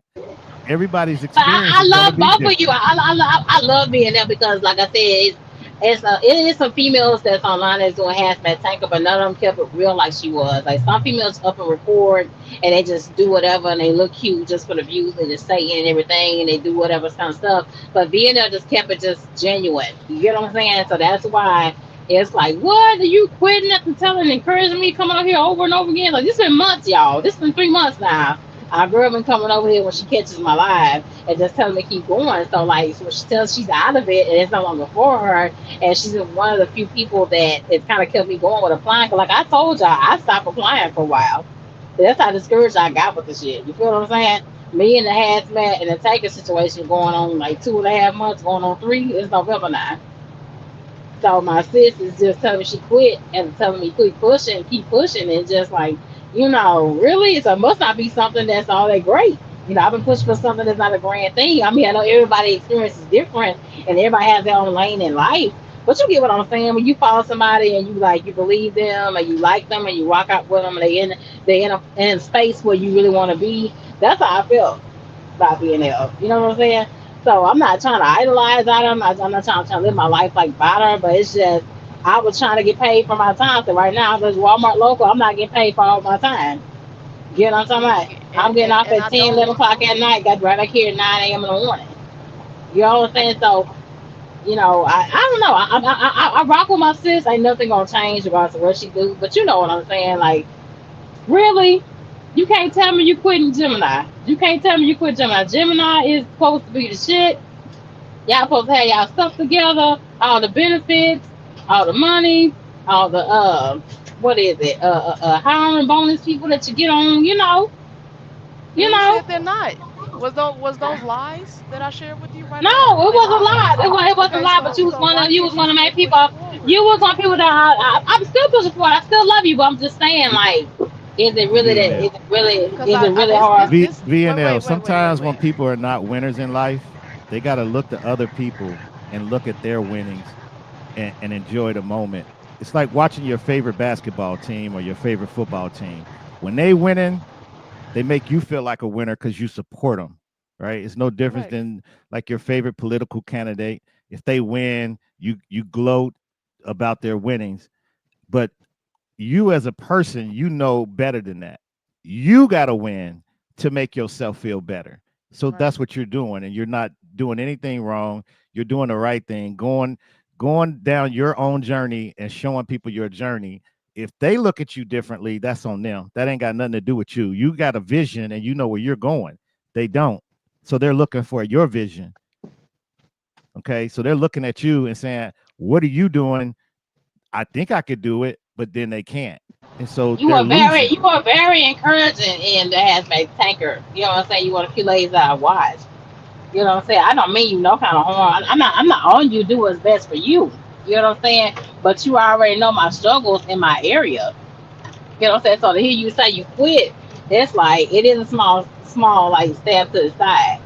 everybody's But experience I is going to love be both of you. different. I love being there because, like I said, it is some females that's online that's doing hazmat tanker, but none of them kept it real like she was. Like some females up and record and they just do whatever and they look cute just for the views and the saying and everything and they do whatever kind of stuff. But being there just kept it just genuine. You get what I'm saying? So that's why. It's like, what? Are you quitting after telling, encouraging me coming over here over and over again? Like, this been months, y'all. This been 3 months now. Our girl been coming over here when she catches my live and just telling me to keep going. So like, so she tells she's out of it and it's no longer for her. And she's one of the few people that it kind of kept me going with applying. Cause like I told y'all, I stopped applying for a while. That's how discouraged I got with the shit. You feel what I'm saying? Me and the hazmat and the tanker situation going on like 2.5 months, going on three. It's November now. So my sis is just telling me she quit and telling me keep pushing, and just like, really, so it must not be something that's all that great. I've been pushing for something that's not a grand thing. I mean, I know everybody's experience is different, and everybody has their own lane in life. But you get what I'm saying. When you follow somebody and you believe them and you like them and you rock out with them and they in a space where you really want to be. That's how I feel about being there. You know what I'm saying? So I'm not trying to idolize Otter. I'm not trying to live my life like Otter, but it's just I was trying to get paid for my time. So right now, there's Walmart local. I'm not getting paid for all my time. You know what I'm talking See, about? I'm getting off and at I 10, don't. 11 o'clock at night. Got right back here at 9 a.m. in the morning. You know what I'm I saying? So, I don't know. I rock with my sis. Ain't nothing gonna change regardless of what she do. But you know what I'm saying? Like, really? You can't tell me you quitting Gemini. You can't tell me you quit Gemini. Gemini is supposed to be the shit. Y'all supposed to have y'all stuff together, all the benefits, all the money, all the what is it? Hiring bonus people that you get on. And You who know. said they're not? Was those lies that I shared with you right No, now? Were it they wasn't a lies? lie. It wasn't a Okay, lie. But so you was so one why of you can't was you one of my still people. push forward? You was one of people that I'm still pushing for. I still love you, but I'm just saying, like, is it really that? VNL. Because Is it I really this hard? this V this wait VNL. wait wait wait wait Sometimes when wait. people are not winners in life, they got to look to other people and look at their winnings and enjoy the moment. It's like watching your favorite basketball team or your favorite football team. When they winning, they make you feel like a winner because you support them, right? It's no difference Correct. than like your favorite political candidate. If they win, you gloat about their winnings, but you as a person, you know better than that. You got to win to make yourself feel better. So Right. that's what you're doing, and you're not doing anything wrong. You're doing the right thing, going down your own journey and showing people your journey. If they look at you differently, that's on them. That ain't got nothing to do with you. You got a vision and you know where you're going. They don't. So they're looking for your vision. Okay. So they're looking at you and saying, what are you doing? I think I could do it, but then they can't. And so You they're were very, losing. you were very encouraging in the hazmat tanker. You know what I'm saying? You want a few ladies that I watch. You know what I'm saying? I don't mean you no kind of harm. I'm not on you. Do what's best for you. You know what I'm saying? But you already know my struggles in my area. You know what I'm saying? So to hear you say you quit, it's like it is a small like step to the side.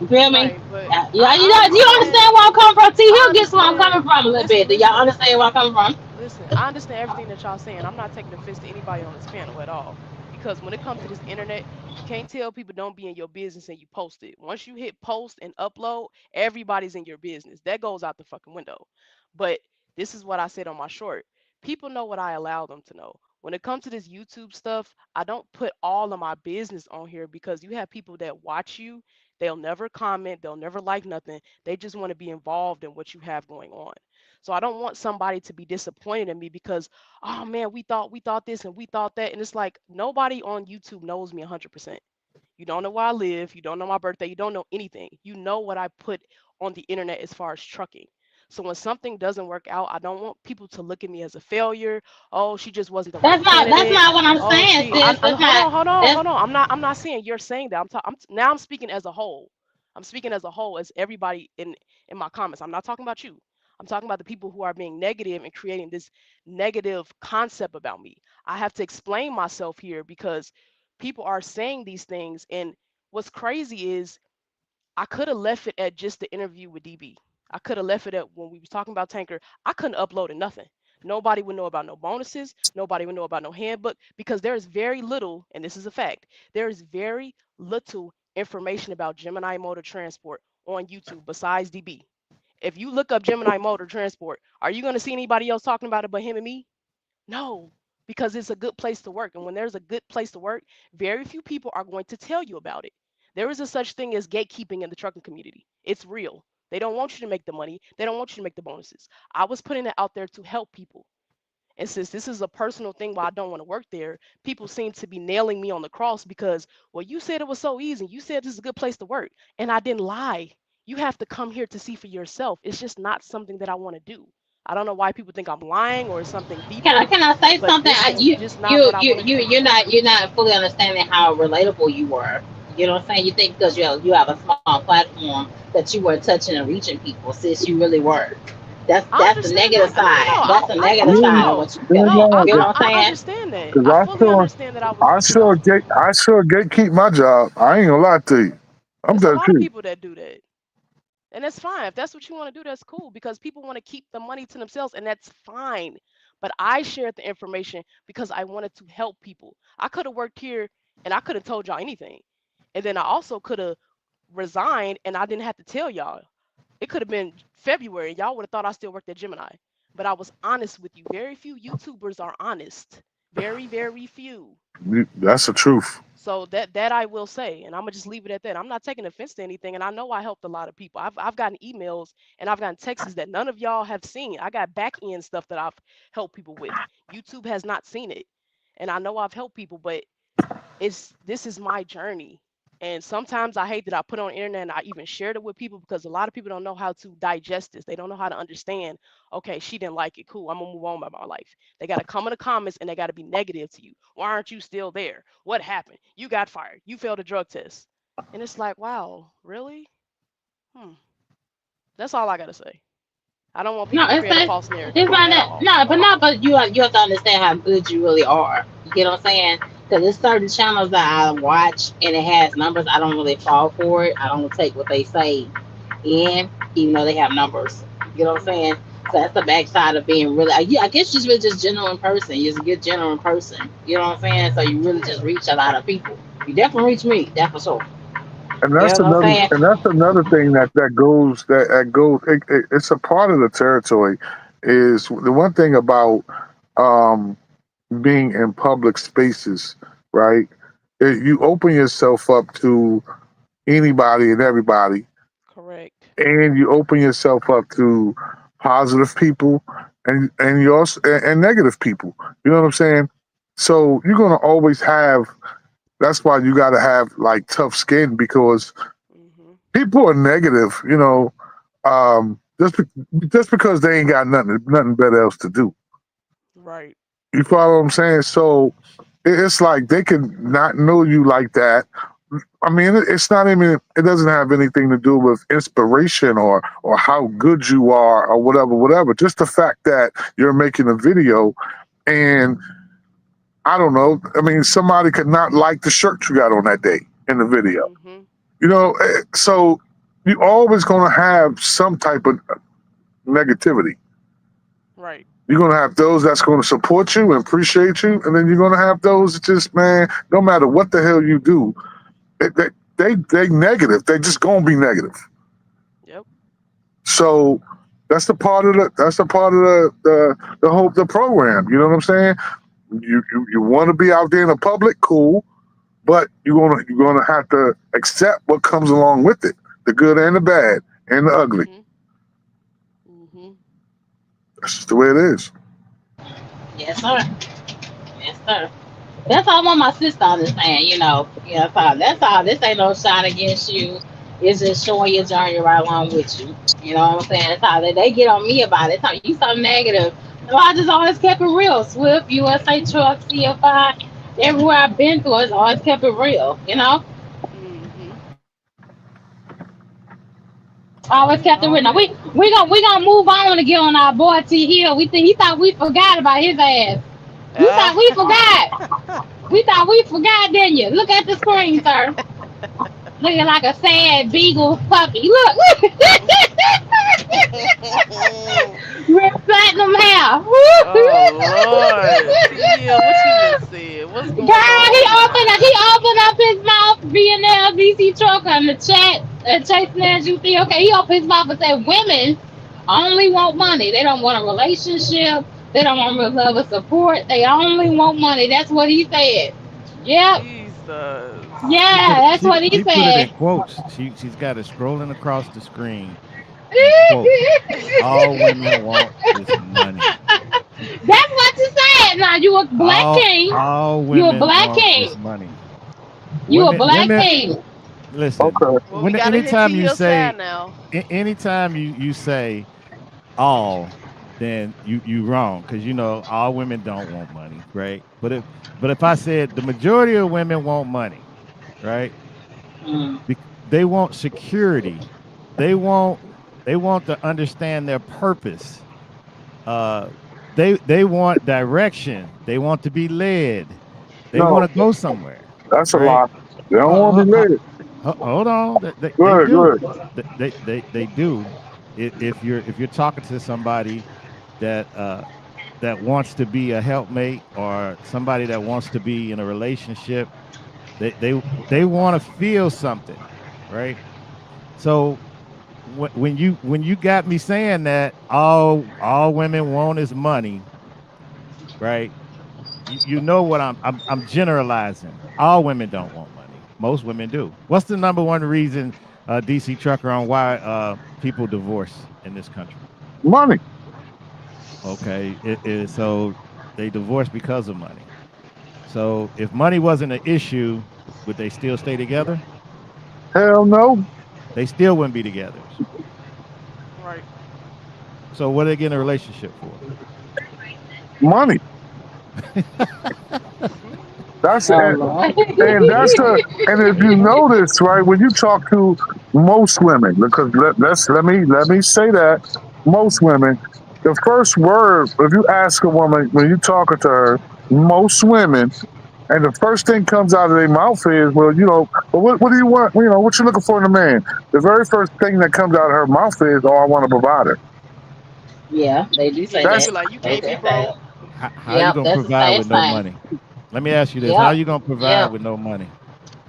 You feel me? Right. But Yeah, I do you understand. understand where I'm coming from? T, I he'll get where I'm understand. coming from a little bit. Listen, Do y'all listen. understand where I'm coming from? Listen, I understand everything that y'all saying. I'm not taking offense to anybody on this panel at all. Because when it comes to this internet, you can't tell people don't be in your business and you post it. Once you hit post and upload, everybody's in your business. That goes out the fucking window. But this is what I said on my short. People know what I allow them to know. When it comes to this YouTube stuff, I don't put all of my business on here because you have people that watch you, they'll never comment, they'll never like nothing. They just want to be involved in what you have going on. So I don't want somebody to be disappointed in me because, oh man, we thought this and we thought that. And it's like nobody on YouTube knows me 100%. You don't know where I live. You don't know my birthday. You don't know anything. You know what I put on the internet as far as trucking. So when something doesn't work out, I don't want people to look at me as a failure. Oh, she just wasn't the right That's candidate. not what I'm Oh, saying, sis. That's hold not on, hold on, that's hold on. I'm not saying you're saying that. Now I'm speaking as a whole. I'm speaking as a whole as everybody in my comments. I'm not talking about you. I'm talking about the people who are being negative and creating this negative concept about me. I have to explain myself here because people are saying these things. And what's crazy is I could have left it at just the interview with DB. I could have left it at when we was talking about Tanker. I couldn't upload it, nothing. Nobody would know about no bonuses. Nobody would know about no handbook because there is very little, and this is a fact, there is very little information about Gemini Motor Transport on YouTube besides DB. If you look up Gemini Motor Transport, are you going to see anybody else talking about it but him and me? No, because it's a good place to work. And when there's a good place to work, very few people are going to tell you about it. There is a such thing as gatekeeping in the trucking community. It's real. They don't want you to make the money. They don't want you to make the bonuses. I was putting it out there to help people. And since this is a personal thing why I don't want to work there, people seem to be nailing me on the cross because, well, you said it was so easy. You said this is a good place to work. And I didn't lie. You have to come here to see for yourself. It's just not something that I want to do. I don't know why people think I'm lying or something deeper, can I say but something? this is You just not what I want to do. you're not fully understanding how relatable you were. You know what I'm saying? You think because you have a small platform that you were touching and reaching people, sis, you really were. I That's the understand negative that. No, no, side. no. That's the negative No, side of no, what you Yeah, felt. no. no, You know what I I'm saying? understand that. because I fully understand that I was. I sure gatekeep my job. I ain't gonna lie to you. I'm It's a telling lot the of truth. people that do that. And that's fine. If that's what you want to do, that's cool because people want to keep the money to themselves, and that's fine. But I shared the information because I wanted to help people. I could have worked here and I could have told y'all anything. And then I also could have resigned and I didn't have to tell y'all. It could have been February and y'all would have thought I still worked at Gemini. But I was honest with you. Very few YouTubers are honest. Very, very few. That's the truth. So that I will say, and I'm gonna just leave it at that. I'm not taking offense to anything, and I know I helped a lot of people. I've gotten emails and I've gotten texts that none of y'all have seen. I got back end stuff that I've helped people with. YouTube has not seen it, and I know I've helped people, but it's this is my journey. And sometimes I hate that I put it on the internet and I even shared it with people because a lot of people don't know how to digest this. They don't know how to understand, okay, she didn't like it. Cool. I'm gonna move on by my life. They gotta come in the comments and they gotta be negative to you. Why aren't you still there? What happened? You got fired. You failed a drug test. And it's like, wow, really? Hmm. That's all I gotta say. I don't want No, people to create a false it's narrative not at that. all. No, but not. But you have to understand how good you really are. You get what I'm saying? Because there's certain channels that I watch and it has numbers. I don't really fall for it. I don't take what they say in, even though they have numbers. You know what I'm Hmm. saying? So that's the backside of being really. I guess you're really just genuine person. You're just a good genuine person. You know what I'm saying? So you really just Yeah. reach a lot of people. You definitely reach me. That's for sure. And You know what I'm saying? that's another thing that goes. It's a part of the territory. Is the one thing about um, being in public spaces, right? You open yourself up to anybody and everybody, Correct. and you open yourself up to positive people and you also and negative people. You know what I'm saying? So you're gonna always have. That's why you got to have like tough skin because Hmm. people are negative. Just because they ain't got nothing better else to do. Right. You follow what I'm saying? So it's like they can not know you like that. I mean, it's not even. It doesn't have anything to do with inspiration or how good you are or whatever. Just the fact that you're making a video and I don't know. I mean, somebody could not like the shirt you got on that day in the video. Hmm. So you're always going to have some type of negativity. Right. You're going to have those that's going to support you and appreciate you, and then you're going to have those that just, man, no matter what the hell you do, they they, they negative. They just going to be negative. Yep. So that's the part of the program. You know what I'm saying? You want to be out there in the public, cool, but you're gonna have to accept what comes along with it, the good and the bad and the ugly. Mhm. Mhm. That's just the way it is. Yes, sir. Yes, sir. That's all I want my sister to understand, that's all. This ain't no shot against you. It's just showing your journey right along with you. You know what I'm saying? That's how they get on me about it. It's how you so negative. No, I just always kept it real. Swift, USA Truck, CFI, everywhere I've been through, it's always kept it real. Mhm. Always Yeah, kept it all real. Now that. we gonna move on to get on our boy T Hill. He thought we forgot about his ass. You thought we forgot. We thought we forgot, didn't you? Look at the screen, sir. Looking like a sad beagle puppy. Look. Red platinum hair. Oh Lord, Tia, what you done said? What's going Girl, he on opened up, now? he opened up his mouth, BNL DC Trucker in the chat, Chasing as you see. Okay, he opened his mouth and said, women only want money. They don't want a relationship. They don't want real love or support. They only want money. That's what he said. Yep. Jesus. Yeah, that's what he She put it in said. quotes. She's got it scrolling across the screen in quotes. All women want is money. That's what you said. Now you a black king. All You a women black want is king. money. You a black Women king. listen. Okay. Well, we When gotta hit anytime T you Hill side say now. anytime you say all, then you wrong because all women don't want money, right? But if I said the majority of women want money, right? Mm. They want security. They want they want to understand their purpose. Uh, they want direction. They want to be led. They No, want to go somewhere, that's a right? lie. They don't want to Uh, be uh, led. Hold on, they Good, do. good. They do. If you're talking to somebody that that wants to be a helpmate or somebody that wants to be in a relationship, they want to feel something, right? So when you got me saying that all women want is money, right? You know what I'm generalizing. All women don't want money. Most women do. What's the number one reason, DC Trucker, on why people divorce in this country? Money. Okay, it is so they divorce because of money. So if money wasn't an issue, would they still stay together? Hell no. They still wouldn't be together. Right. So what are they getting a relationship for? Money. That's Oh and, Lord. and that's the and if you notice, right, when you talk to most women, because let me say that most women, the first word, if you ask a woman when you talking to her, most women, and the first thing comes out of their mouth is, well, well, what do you want? What you looking for in a man? The very first thing that comes out of her mouth is, oh, I want a provider. Yeah, they do Yeah, say they that. be like, you They can't do be say broke. that. How you Yep, gonna that's the provide same with no thing. money? Let me ask you this: how Yep, you gonna provide yep, with no money?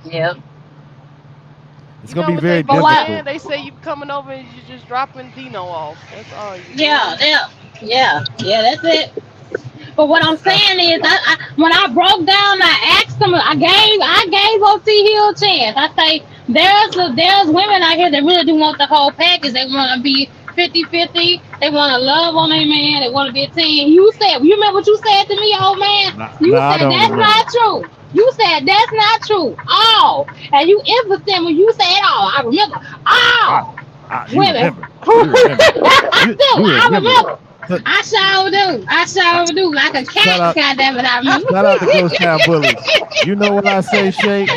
yep. It's You gonna know be what they very But be what? saying? difficult. They say you coming over and you just dropping Dino off. That's all you Yeah, doing. yeah, yeah. That's it. But what I'm saying is, when I broke down, I asked them. I gave OT Hill a chance. I say there's women out here that really do want the whole package. They want to be 50-50. They want to love on their man. They want to be a team. You remember what you said to me, old man? No, You no, I said don't that's remember. not true. You said that's not true. All, and you emphasized when you said all. I remember I, all you women. remember? You remember? I You do. you I remember? remember. So, I sure do. I I, sure do. Like a shout cat, out, goddamn it, I remember. shout out to Ghost Town Bullies. You know what I say, Shay?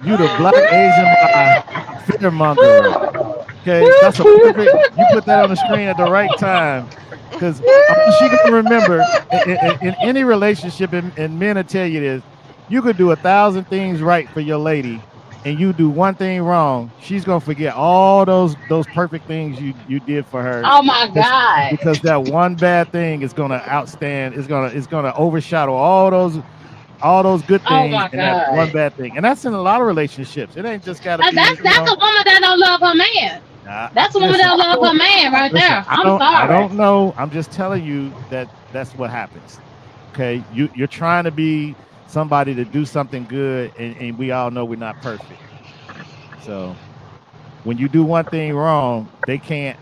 You the black Asian by fear mongerer. Okay, that's a perfect. You put that on the screen at the right time, because she gonna remember in any relationship, and men will tell you this: you could do 1,000 things right for your lady, and you do one thing wrong, she's gonna forget all those perfect things you did for her, Oh my because God. because that one bad thing is gonna outstand. It's gonna overshadow all those good Oh things my and that one God. bad thing, and that's in a lot of relationships. It ain't just got to That's be. that's a woman that don't love her man. That's a woman that Listen, don't love her man right listen. there. I I'm don't. I sorry. don't know. I'm just telling you that that's what happens. Okay, you're trying to be somebody to do something good, and we all know we're not perfect. So when you do one thing wrong, they can't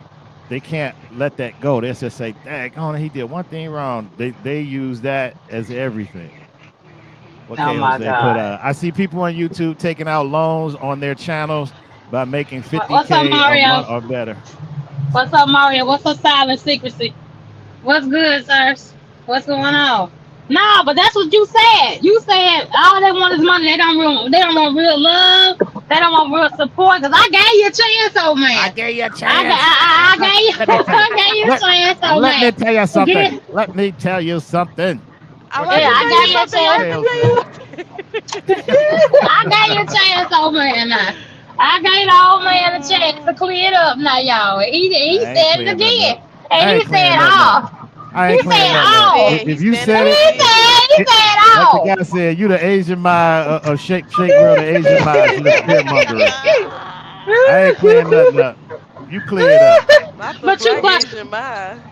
let that go. They just say, "Dang, on, he did one thing wrong." They use that as everything. Hmm. What Oh K my Jose put? God. I see people on YouTube taking out loans on their channels by making What's up, 50K a Mario? month or better. What's up, Mario? What's up, silent secrecy? What's good, sirs? What's going on? No, but that's what you said. You said all they want is money. They don't want real love. They don't want real support. Cause I gave you a chance, old I man. gave you a I, chance. I Let me gave tell you. I gave you a Let chance, old let me man. tell you something. Forget. Let me tell you something. I What let Yeah, me K I tell you gave you Jose? a something. What Let K chance. me Jose? tell you I gave you a chance, old man. Now. I gave the old man a chance to something. clear it up. Now, y'all. He I ain't said it clearing nothing up. again, and I he ain't said clearing nothing up. all. I He ain't said clearing He nothing up. all. said If he's you standing said on it, He it said like the all. guy said, you the Asian mind of shake world, the Asian mind, you the fear mongerer. I ain't clearing nothing up. You clear it up. Not the but you black but Asian mind.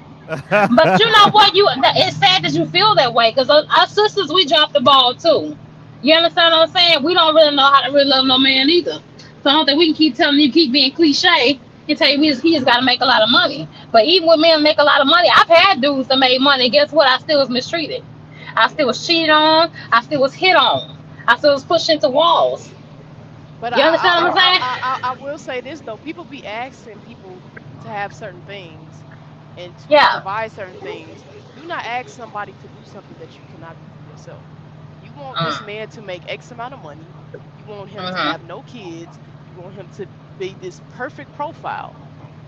but you know what, it's sad that you feel that way because our sisters, we dropped the ball too. You understand what I'm saying? We don't really know how to really love no man either. So I don't think we can keep telling you, keep being cliche and tell you he just got to make a lot of money. But even when men make a lot of money, I've had dudes that made money. Guess what? I still was mistreated. I still was cheated on. I still was hit on. I still was pushed into walls. But You understand what I'm saying? I will say this though, people be asking people to have certain things and to Yeah. provide certain things. Do not ask somebody to do something that you cannot do for yourself. You want this Mm. man to make X amount of money. You want him to have Mhm. no kids. You want him to be this perfect profile.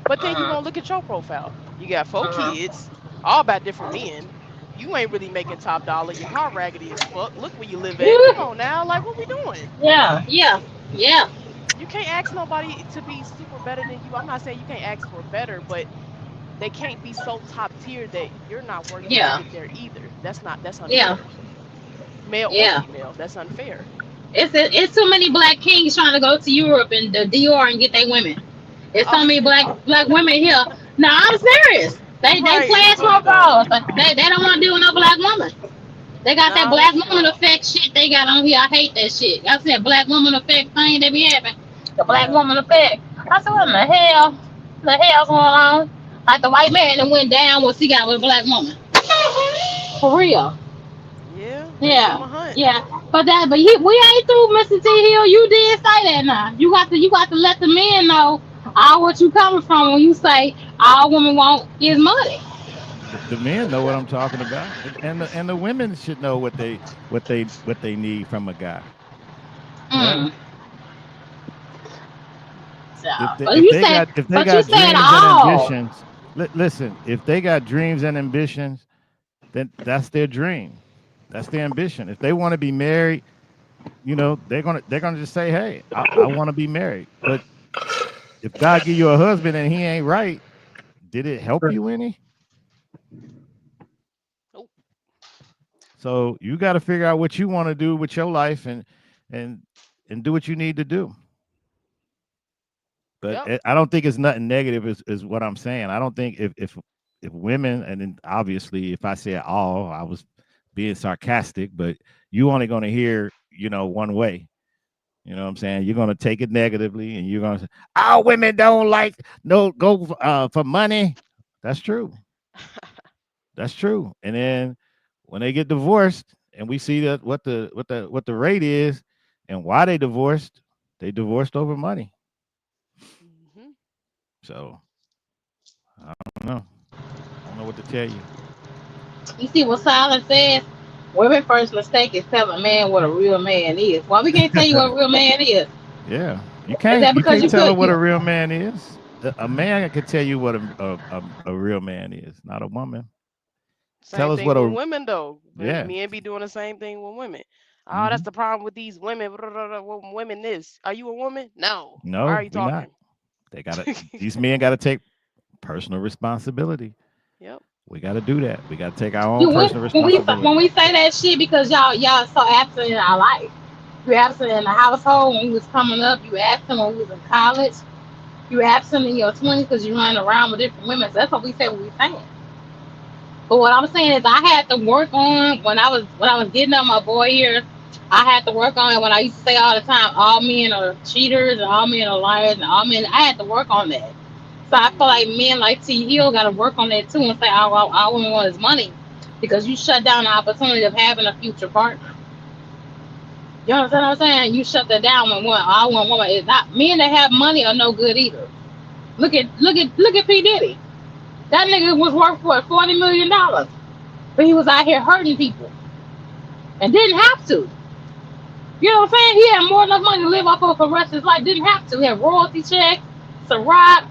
But then you Mhm. gonna look at your profile. You got four Mhm. kids, all about different men. You ain't really making top dollar. Your car raggedy as fuck. Look where you live at. Come on now, like what we doing? Yeah. Yeah. Yeah. You can't ask nobody to be super better than you. I'm not saying you can't ask for better, but they can't be so top tier that you're not worthy to Yeah. get there either. That's Yeah. unfair. Male or Yeah. female, that's unfair. It's too many black kings trying to go to Europe and the Dior and get their women. It's so Oh, many black women here. No, I'm serious. They right, it's playing funny smart though. balls. They don't want to deal with no black woman. They got that Nah, black that's woman true. effect shit they got on here. I hate that shit. I said black woman effect thing they be having. The black Yeah, woman effect. I said, what in the hell? The hell's going on? Like the white man that went down what he got with a black woman. For real. yeah, they give them Yeah, a hunt. yeah, we ain't through, Mr. T Hill. You did say that now. You got to let the men know all what you coming from when you say all women want is money. The men know what I'm talking about, and the women should know what they need from a guy, right? Mm. So, If they but if you they said, got if they but you got said dreams and all. ambitions, listen. If they got dreams and ambitions, then that's their dream, that's their ambition. If they want to be married, they're gonna just say, "Hey, I want to be married." But if God give you a husband and he ain't right, did it help you any? Oh, So you got to figure out what you want to do with your life and and do what you need to do. But yep. I don't think it's nothing negative is what I'm saying. I don't think if women, and then obviously if I said all, I was being sarcastic, but you only going to hear, one way. You know what I'm saying? You're going to take it negatively and you're going to say, "All women don't like no go for money." That's true. That's true. And then when they get divorced and we see that what the rate is and why they divorced over money. Hmm. So I don't know. I don't know what to tell you. You see what Silence says? Women first mistake is telling a man what a real man is. Why we can't tell you what a real man is? Yeah, you Is can't that you because can't you tell her could? what a real man is. A man can tell you what a real man is, not a woman. Tell Same us thing what with a women though. yeah. Men be doing the same thing with women. Oh, that's Hmm. the problem with these women. What women this? Are you a woman? No. Why are No, you we not. talking? They gotta these men gotta take personal responsibility. Yep. We gotta do that. We gotta take our own You personal when responsibility. we say that shit because y'all so absent in our life. You absent in the household when we was coming up. You absent when we was in college. You absent in your 20s because you running around with different women. So that's what we say when we saying. But what I'm saying is, I had to work on when I was getting on my boy here. I had to work on it when I used to say all the time, all men are cheaters and all men are liars and all men. I had to work on that. So I feel like Hmm. men like T Hill got to work on that too and say, all women want is money, because you shut down the opportunity of having a future partner. You understand what I'm saying? You shut that down when one all one woman is not men that have money are no good either. Look at P Diddy. That nigga was worth what, $40 million, but he was out here hurting people and didn't have to. You know what I'm saying? He had more than enough money to live off of for the rest of his life. Didn't have to. He had royalty checks, Ciroc,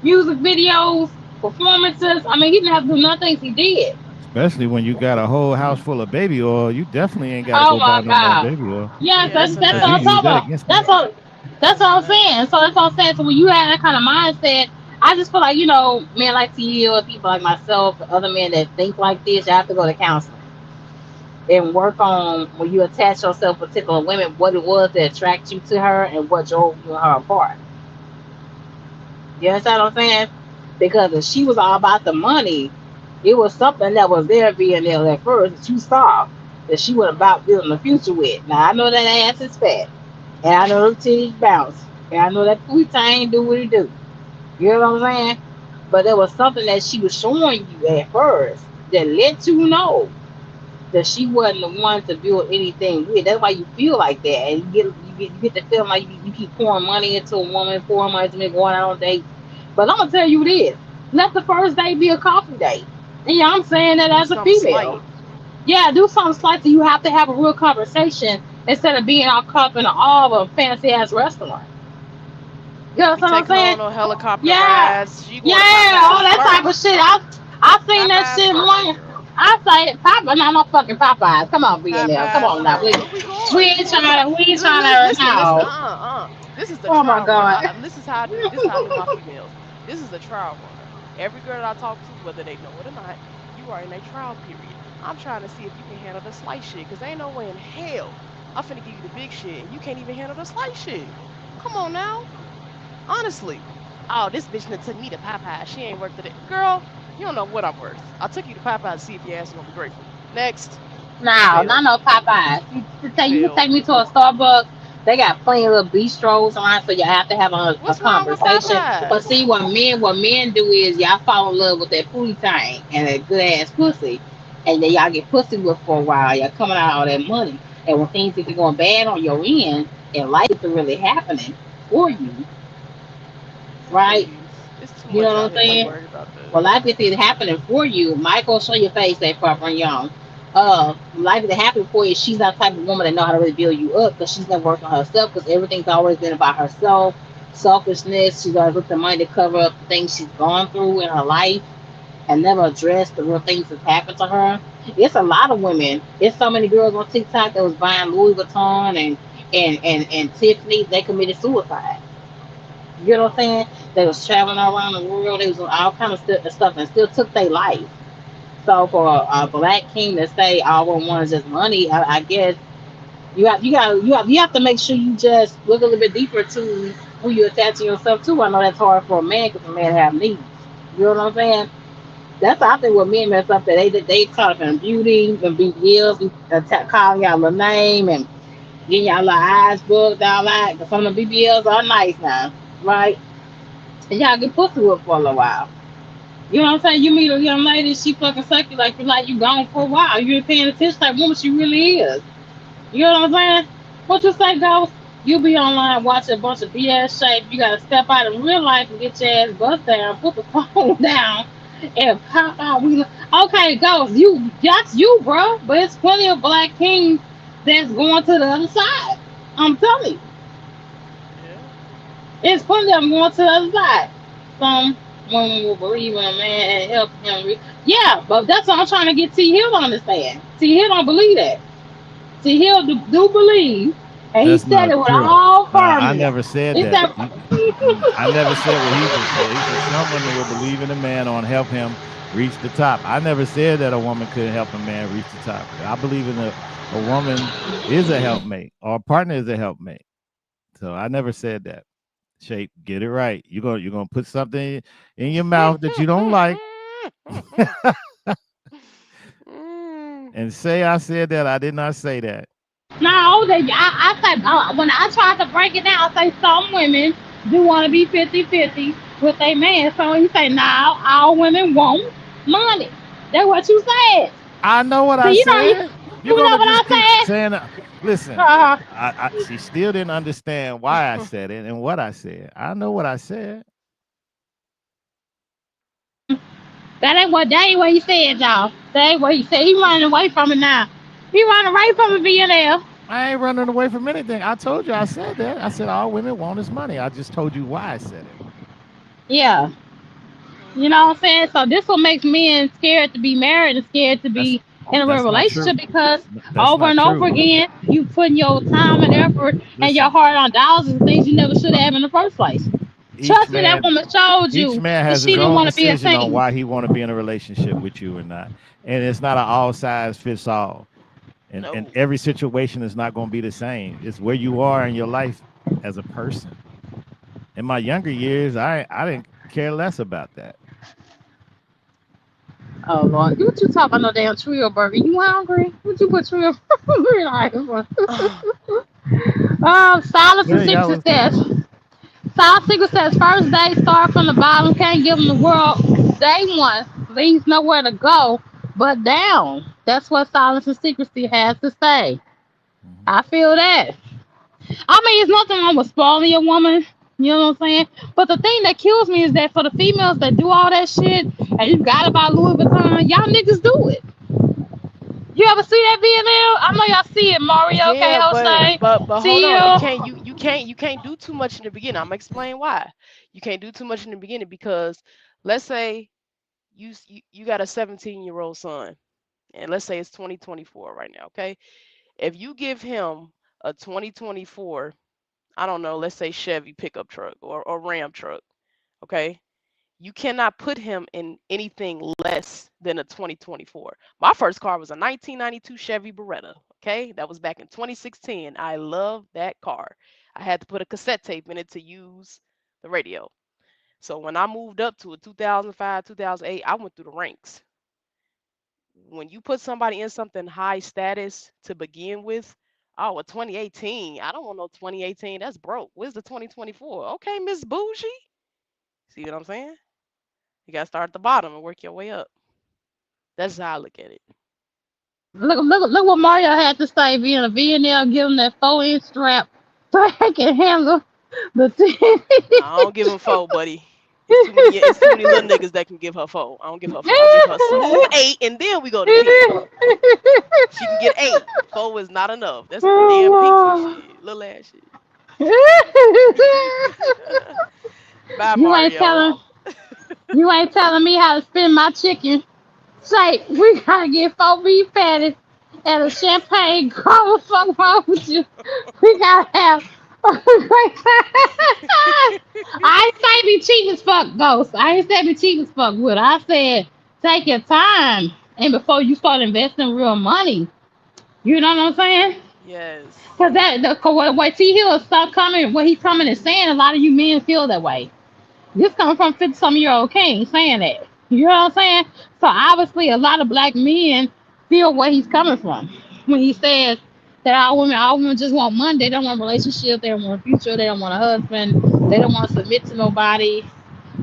music videos, performances. I mean, he didn't have to do nothing. He did. Especially when you got a whole house full of baby oil, you definitely ain't got to Oh go buy my no more God. baby oil Yes, Yeah, that's a that's because you all I'm fact. use talking that about. against him. That's That's a all I'm fact. saying. So that's all I'm saying. So when you have that kind of mindset, I just feel like, men like to you, people like myself, other men that think like this, you have to go to counseling and work on, when you attach yourself to particular women, what it was that attracted you to her and what drove you and her apart. You understand what I'm saying? Because if she was all about the money, it was something that was there being there at first that you saw that she was about building a future with. Now I know that ass is fat, and I know the titties bounce, and I know that Putain do what he do. You know what I'm saying? But there was something that she was showing you at first that let you know that she wasn't the one to build anything with. That's why you feel like that, and you get the feeling like you keep pouring money into a woman, pouring money to me, going out on dates. But I'm gonna tell you this: let the first date be a coffee date. And yeah, I'm saying that Do as a something female. slight. Yeah, do something slightly. You have to have a real conversation instead of being all caught up in all of a fancy ass restaurant. You know Be what I'm taking her saying? on no helicopter Yeah, rides. She going to yeah, all Popeyes that type of shit. first. I seen that Popeyes shit first, one. girl. I say Popeye, no fucking Popeyes. Come on, being there. Come Popeyes on now, first. please. Where we going? We going to We ain't trying to listen, listen. no. This is the Oh my trial run. god. This is how I do. This is how I do my females. This is the trial run. Every girl that I talk to, whether they know it or not, you are in a trial period. I'm trying to see if you can handle the slight shit, cause ain't no way in hell I'm finna give you the big shit and you can't even handle the slight shit. Come on now, honestly. Oh, this bitch done took me to Popeye. She ain't worth it. Girl, you don't know what I'm worth. I took you to Popeye to see if your ass is gonna be grateful. Next, you No, failed. not no Popeyes. You You can failed. take me to a Starbucks. They got plenty of little bistros around, so you have to have a What's wrong with conversation. But Popeyes? see, what men do is y'all fall in love with that booty tank and that good ass pussy, and then y'all get pussy with for a while. Y'all coming out all that money, and when things get to going bad on your end, and life is really happening for you, Man, right? please. It's too You know much what out I'm here to be saying? worried about that. Well, life is happening for you. Michael, show your face, that proper and young. Life is happening for you. She's not the type of woman that know how to really build you up because she's never worked on herself because everything's always been about herself, selfishness. She's always looked at money to cover up the things she's gone through in her life and never addressed the real things that's happened to her. It's a lot of women. It's so many girls on TikTok that was buying Louis Vuitton and Tiffany. They committed suicide. You know what I'm saying? They was traveling around the world. They was doing all kind of stuff and still took their life. So for a black king to say all one wants is just money, I guess you have to make sure you just look a little bit deeper to who you attaching yourself to. I know that's hard for a man because a man have needs. You know what I'm saying? That's I think what men mess up that they caught up in beauty and BBLs, calling y'all a name and getting y'all little eyes booked, all that. Because some of the BBLs are nice now, right? And y'all get pussy with for a little while. You know what I'm saying? You meet a young lady, she fucking suck you like you gone for a while. You ain't paying attention like woman she really is. You know what I'm saying? What you say, Ghost? You be online watching a bunch of BS shape. You gotta step out in real life and get your ass bust down, put the phone down, and pop out. Okay, Ghost, that's you, bro. But it's plenty of black kings that's going to the other side. I'm telling you. Yeah. It's plenty of them going to the other side. Some women will believe in a man and help him. Yeah, but that's what I'm trying to get T Hill to understand. T Hill don't believe that. T Hill do believe, and he That's said not it with true. all I firmness. never said He that. said, I never said what he just said. He said some women will believe in a man or help him reach the top. I never said that a woman couldn't help a man reach the top. I believe in a woman is a helpmate or a partner is a helpmate. So I never said that. Shape, get it right. You're gonna put something in your mouth that you don't like. and say I said that. I did not say that. No, I say when I try to break it down, I say some women do want to be 50-50 with a man. So you say, now all women want money. That's what you said. I know what So I said. You're you know gonna what just keep I saying, listen. said? She still didn't understand why I said it and what I said. I know what I said. That ain't what he said, y'all. That ain't what he said. He running away from it now. He running away from it being there. I ain't running away from anything. I told you I said that. I said all women want is money. I just told you why I said it. Yeah. You know what I'm saying? So this what makes men scared to be married and scared to That's be in a real that's not true. relationship because That's over not and over true. again you putting your time and effort and your Listen, heart on dollars and things you never should have in the first place. each Trust me, that man woman showed each you man that has she his didn't own want to be a decision on team. why he want to be in a relationship with you or not. And it's not an all size fits all. And No. every situation is not going to be the same. It's where you are in your life as a person. In my younger years, I didn't care less about that. Oh Lord, what you talking about no damn trio burger? You hungry? What you put trio burger on? Silence and Yeah, Secret y'all was success. Silence Secret says first day start from the bottom, can't give them the world. Day one leaves nowhere to go but down. That's what Silence and Secrecy has to say. mhm. I feel that. I mean, it's nothing wrong with spoiling your woman. You know what I'm saying? But the thing that kills me is that for the females that do all that shit, and you got about Louis Vuitton, y'all niggas do it. You ever see that video? I know y'all see it. Mario, K. Yeah, Jose, but hold on. You Teal. can't you can't do too much in the beginning. I'm gonna explain why. You can't do too much in the beginning because let's say you got a 17-year-old son, and let's say it's 2024 right now, okay? If you give him a 2024, I don't know, let's say Chevy pickup truck or Ram truck, okay? You cannot put him in anything less than a 2024. My first car was a 1992 Chevy Beretta. Okay, that was back in 2016. I love that car. I had to put a cassette tape in it to use the radio. So when I moved up to a 2005, 2008, I went through the ranks. When you put somebody in something high status to begin with, oh, a 2018. I don't want no 2018. That's broke. Where's the 2024? Okay, Miss Bougie. See what I'm saying? You gotta start at the bottom and work your way up. That's how I look at it. Look what Mario had to say being a VNL, give him that 4-inch strap so he can handle the I don't give him four, buddy. It's too many. It's too many little niggas that can give her four. I don't give her four. I give her smooth eight, and then we go to 10. She can get eight. Four is not enough. That's damn pinky Oh, shit, little ass shit. Lord. Bye, you ain't Mario. telling you ain't telling me how to spin my chicken. Say, we gotta get 4 beef patties and a champagne cold. What's wrong with you? We gotta have a great time. I ain't say be cheap as fuck, Ghost. I ain't say be cheap as fuck with. I said take your time and before you start investing real money. You know what I'm saying? Yes. Cause what T Hill stop coming, what he's coming and saying, a lot of you men feel that way. This coming from 50-some-year-old king saying that. You know what I'm saying? So obviously, a lot of black men feel where he's coming from when he says that all women just want money. They don't want a relationship. They don't want a future. They don't want a husband. They don't want to submit to nobody.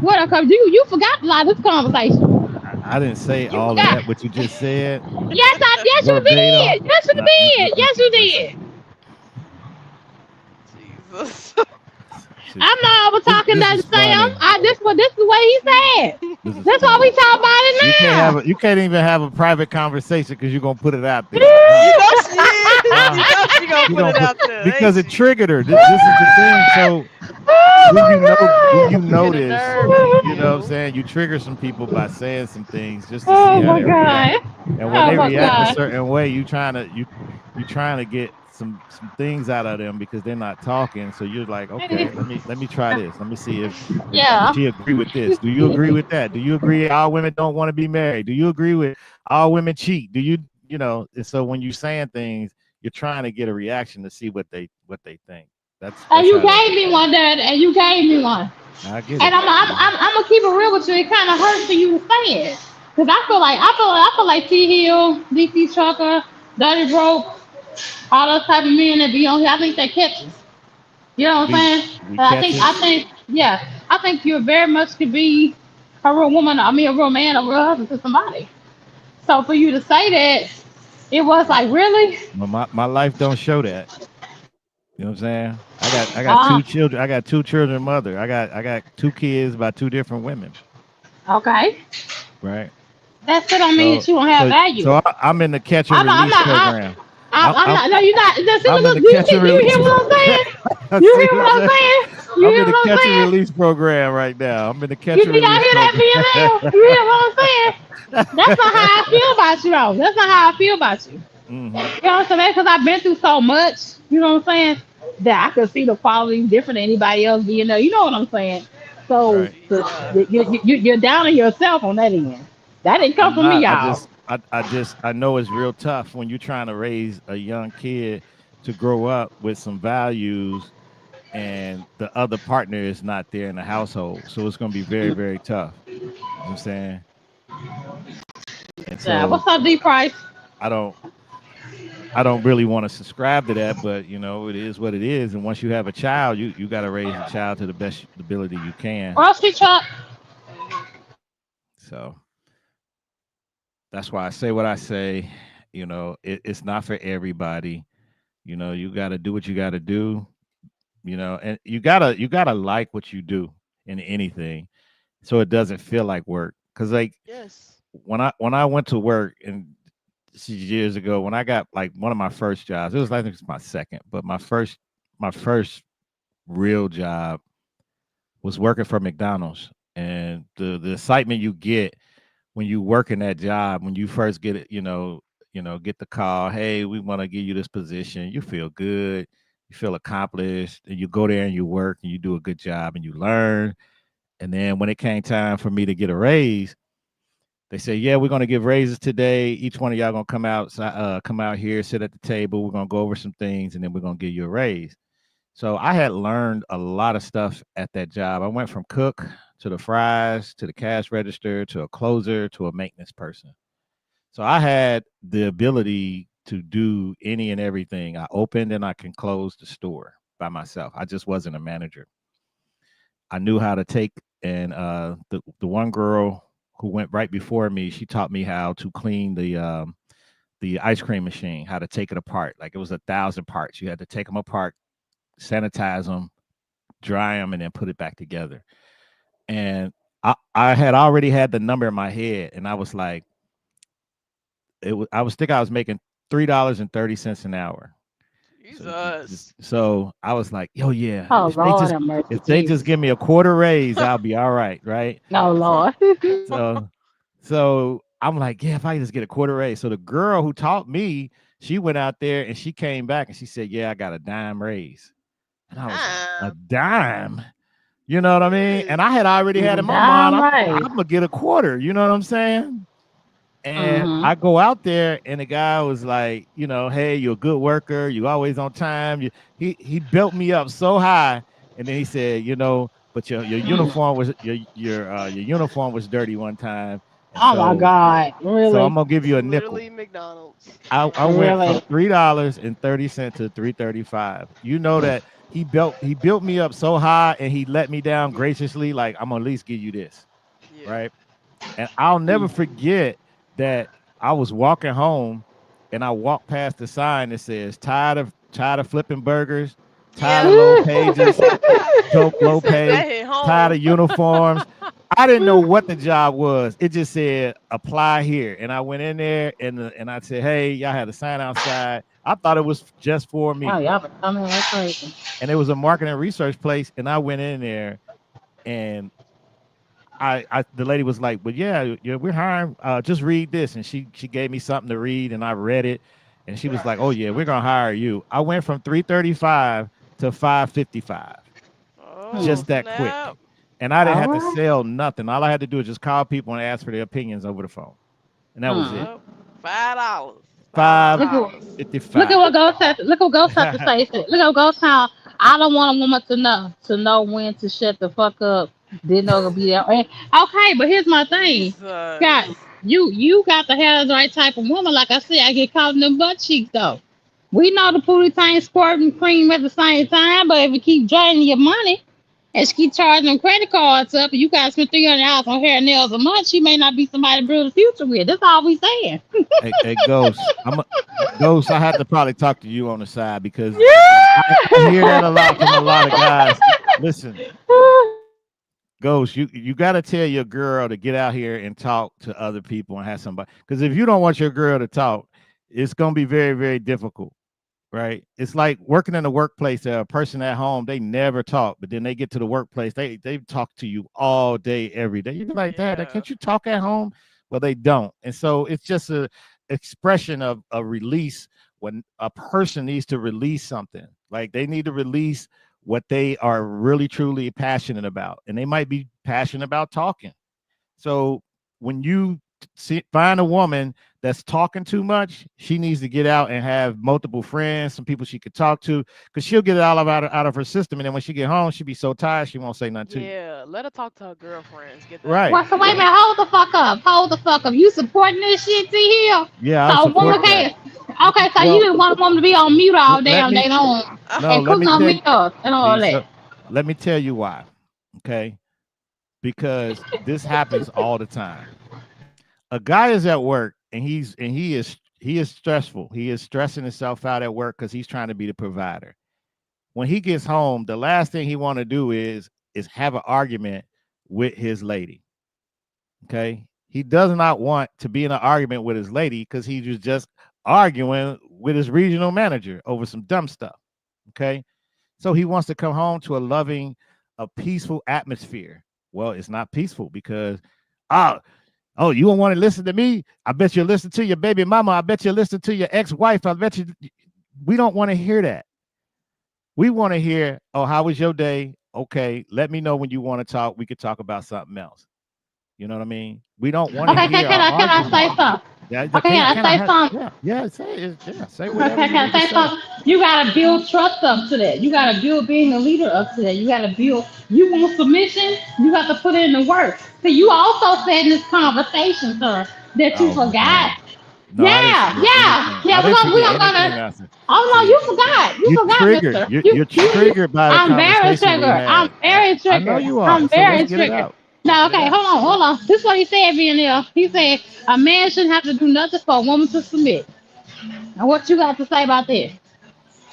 What? Cause you forgot a lot of this conversation. I didn't say You all of forgot. that. What you just said Yes you verbatim. did. Yes you did. Yes you Listen, did. Jesus. sis, I'm not over talking this to is Sam. funny. This is what he said. This is That's why funny. we talk about it You can't even have a private conversation because you're gonna put it out there. You know she is. You Uh, know she gonna you put gonna it put out there, ain't because it she? triggered her. This is the thing. So when you You hit a notice, nerve, T you know what I'm Hill. saying, you trigger some people by saying some things just to see Oh how my they react. god. And when Oh they my react a god. certain way, you trying to get some things out of them because they're not talking. So you're like, okay, let me try this. Let me see if Yeah. she agree with this. Do you agree with that? Do you agree all women don't want to be married? Do you agree with all women cheat? Do you know? And so when you're saying things, you're trying to get a reaction to see what they think. And That's you how that gave goes. me one, Dad, and you gave me one. I get And it. I'm gonna keep it real with you. It kind of hurts for you to say it. Cause I feel like T Hill, DC Trucker, Dirty Broke, all those type of men that be on here. I think they catches. You know what I'm We saying? we And I catches. think, yeah, I think you very much could be a real woman. I mean, a real man, a real husband to somebody. So for you to say that, it was like really, But my life don't show that. You know what I'm saying? I got uh, two children. I got two children mother. I got two kids by two different women. okay. Right. That still don't mean So that you don't have so value. so I'm in the catch and I'm release not. program. I'm I'm not. No, you're not. Just, see, I'm in look, the do you catch see? and Do you release. hear what I'm saying? You See hear what I'm what I'm saying? saying? You I'm hear in the what I'm catch and saying? release program right now. I'm in the catch You and think I release hear that, program. VML? You hear what I'm saying? That's not how I feel about you, though. That's not how I feel about you. Hmm. You know what I'm saying? Because I've been through so much, you know what I'm saying, that I could see the quality different than anybody else being there. You know what I'm saying? So Right. you're down on yourself on that end. That didn't come I'm from me, not. y'all. I know it's real tough when you're trying to raise a young kid to grow up with some values and the other partner is not there in the household. So it's going to be very, very tough. You know what I'm saying? And Yeah, so what's up, D Price? I don't I don't really want to subscribe to that, but you know, it is what it is. And once you have a child, you got to raise the child to the best ability you can. Grocery truck. Mhm. So that's why I say what I say. You know, it's not for everybody. You know, you got to do what you got to do. You know, and you gotta like what you do in anything, so it doesn't feel like work. Cause like Yes. when I went to work and this is years ago when I got like one of my first jobs, it was like it's my second, but my first real job was working for McDonald's, and the excitement you get when you work in that job, when you first get it, get the call, hey, we want to give you this position, you feel good, you feel accomplished, and you go there and you work and you do a good job and you learn. And then when it came time for me to get a raise, they say, yeah, we're going to give raises today. Each one of y'all going to come out here, sit at the table. We're going to go over some things, and then we're going to give you a raise. So I had learned a lot of stuff at that job. I went from cook to the fries to the cash register to a closer to a maintenance person. So I had the ability to do any and everything. I opened and I can close the store by myself. I just wasn't a manager. I knew how to take and the one girl who went right before me, she taught me how to clean the ice cream machine, how to take it apart. Like it was 1,000 parts. You had to take them apart, sanitize them, dry them, and then put it back together. And I had already had the number in my head, and I was like, I was making $3.30 an hour. So Jesus. so I was like, yo, yeah, Oh if they Lord just have mercy, if they just Jesus. give me a quarter raise, I'll be all right, right? No Lord. So so I'm like, yeah, if I just get a quarter raise. So the girl who taught me, she went out there and she came back and she said, yeah, I got a dime raise. And I was like, a Damn. dime? You know what I mean? And Yes. I had already had in my mind, Damn right. I'm gonna get a quarter. You know what I'm saying? And Mm-hmm. I go out there, and the guy was like, hey, you're a good worker. You always on time. He built me up so high, and then he said, but your uniform was your uniform was dirty one time, and Oh my God. so Really? I'm gonna give It's you a nickel. literally McDonald's. I went from Really? $3.30 to 3.35. You know that he built me up so high, and he let me down graciously. Like I'm gonna at least give you this, Yeah. right? And I'll never forget that I was walking home and I walked past the sign that says tired of flipping burgers, tired Yeah. of low pages, dope He low said pay, that hit tired home. of uniforms. I didn't know what the job was. It just said apply here. And I went in there and I said, hey, y'all had a sign outside. I thought it was just for Oh, me. y'all been coming like crazy. And it was a marketing research place. And I went in there and the lady was like, "Well, yeah, we're hiring. Just read this." And she gave me something to read, and I read it, and she was like, "Oh yeah, we're gonna hire you." I went from 3.35 to 5.55, Oh, Hmm. just that quick, snap. and I didn't All have to right. sell nothing. All I had to do is just call people and ask for their opinions over the phone, and that was Hmm. it. Yep. $5. Five Five Look at dollars. look at fifty-five. what Ghost has. Look what Ghost has to say. He said, look at Ghost how I don't want a woman to know when to shut the fuck up. Didn't know it'll be there. Okay, but here's my thing. God, Jesus. You got to have the right type of woman. Like I said, I get caught in the butt cheeks though. We know the pootie tank squirting cream at the same time, but if you keep draining your money and she keep charging them credit cards up, and you guys spend $300 on hair and nails a month, she may not be somebody to build a future with. That's all we saying. Hey, Ghost. Ghost. I had to probably talk to you on the side because I hear that a Yeah. lot from a lot of guys. Listen, Ghost, you got to tell your girl to get out here and talk to other people and have somebody. Because if you don't want your girl to talk, it's gonna be very, very difficult, right? It's like working in the workplace. A person at home, they never talk, but then they get to the workplace, they talk to you all day, every day. You're like, Dad, Yeah. can't you talk at home? Well, they don't, and so it's just a expression of a release when a person needs to release something. Like they need to release what they are really truly passionate about, and they might be passionate about talking. So when you find a woman that's talking too much, she needs to get out and have multiple friends, some people she could talk to, because she'll get it all out of her system. And then when she get home, she'll be so tired she won't say nothing to you. Yeah. Let her talk to her girlfriends. Get that Right. out. Well, so wait a minute, hold the fuck up. Hold the fuck up. You supporting this shit, T Hill? Yeah, I So a support woman that. can't. Okay, so you Well, didn't want a woman to be on mute all let damn me day long no, and let cook me on tell you, meals and all Lisa, that. let me tell you why. Okay, because this happens all the time. A guy is at work and he is stressful. He is stressing himself out at work because he's trying to be the provider. When he gets home, the last thing he want to do is have an argument with his lady. Okay, he does not want to be in an argument with his lady because he was just arguing with his regional manager over some dumb stuff. Okay, so he wants to come home to a loving, a peaceful atmosphere. Well, it's not peaceful because ah, oh, you don't want to listen to me? I bet you listen to your baby mama. I bet you listen to your ex-wife. I bet you. We don't want to hear that. We want to hear, oh, how was your day? Okay, let me know when you want to talk. We could talk about something else. You know what I mean? We don't want to Okay, hear our can I say argument. something? Yeah, Okay, can I can I say have? something? Yeah, yeah, say it. Yeah, say whatever Okay, you can I need to say say. something? You gotta build trust up to that. You gotta build being a leader up to that. You gotta build. You want submission? You have to put in the work. So you also said in this conversation, sir, that you Oh forgot. man, no, I didn't Yeah, forget yeah, anything. yeah. I didn't We forget gonna go anything. to. I said, Oh no, see, you forgot. You you forgot, triggered. Mister. You're triggered by the I'm very conversation we triggered. I'm had. very I know triggered. you are. I'm So let's very get it triggered. out. No, Get it okay, out. hold on. This is what he said, VNL. He said a man shouldn't have to do nothing for a woman to submit. Now, what you got to say about this?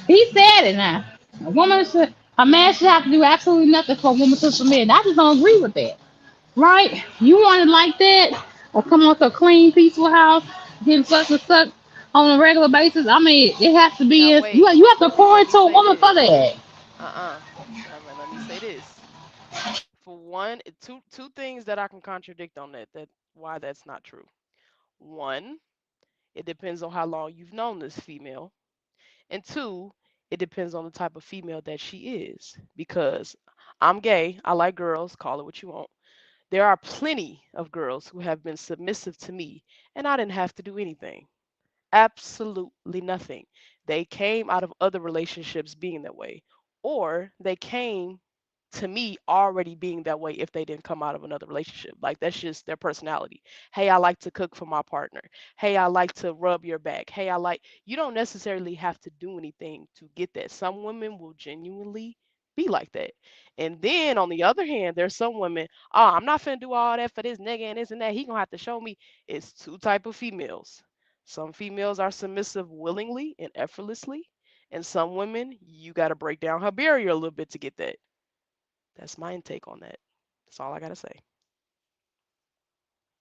He said it now. A man should have to do absolutely nothing for a woman to submit. And I just don't agree with that. Right? You want it like that? Or come on to a clean, peaceful house, getting sucked and sucked on a regular basis? I mean, it has to be, Now wait. you have to pour Let me into a say woman for this. that. Uh-uh. Let me say this. For one, two things that I can contradict on that why that's not true. One, it depends on how long you've known this female. And two, it depends on the type of female that she is. Because I'm gay, I like girls, call it what you want. There are plenty of girls who have been submissive to me, and I didn't have to do anything. Absolutely nothing. They came out of other relationships being that way, or they came to me already being that way if they didn't come out of another relationship. Like that's just their personality. Hey, I like to cook for my partner. Hey, I like to rub your back. Hey, I like, you don't necessarily have to do anything to get that. Some women will genuinely be like that. And then on the other hand, there's some women, oh, I'm not finna do all that for this nigga and this and that. He gonna have to show me. It's two type of females. Some females are submissive willingly and effortlessly, and some women, you got to break down her barrier a little bit to get that. That's my intake on that. That's all I got to say.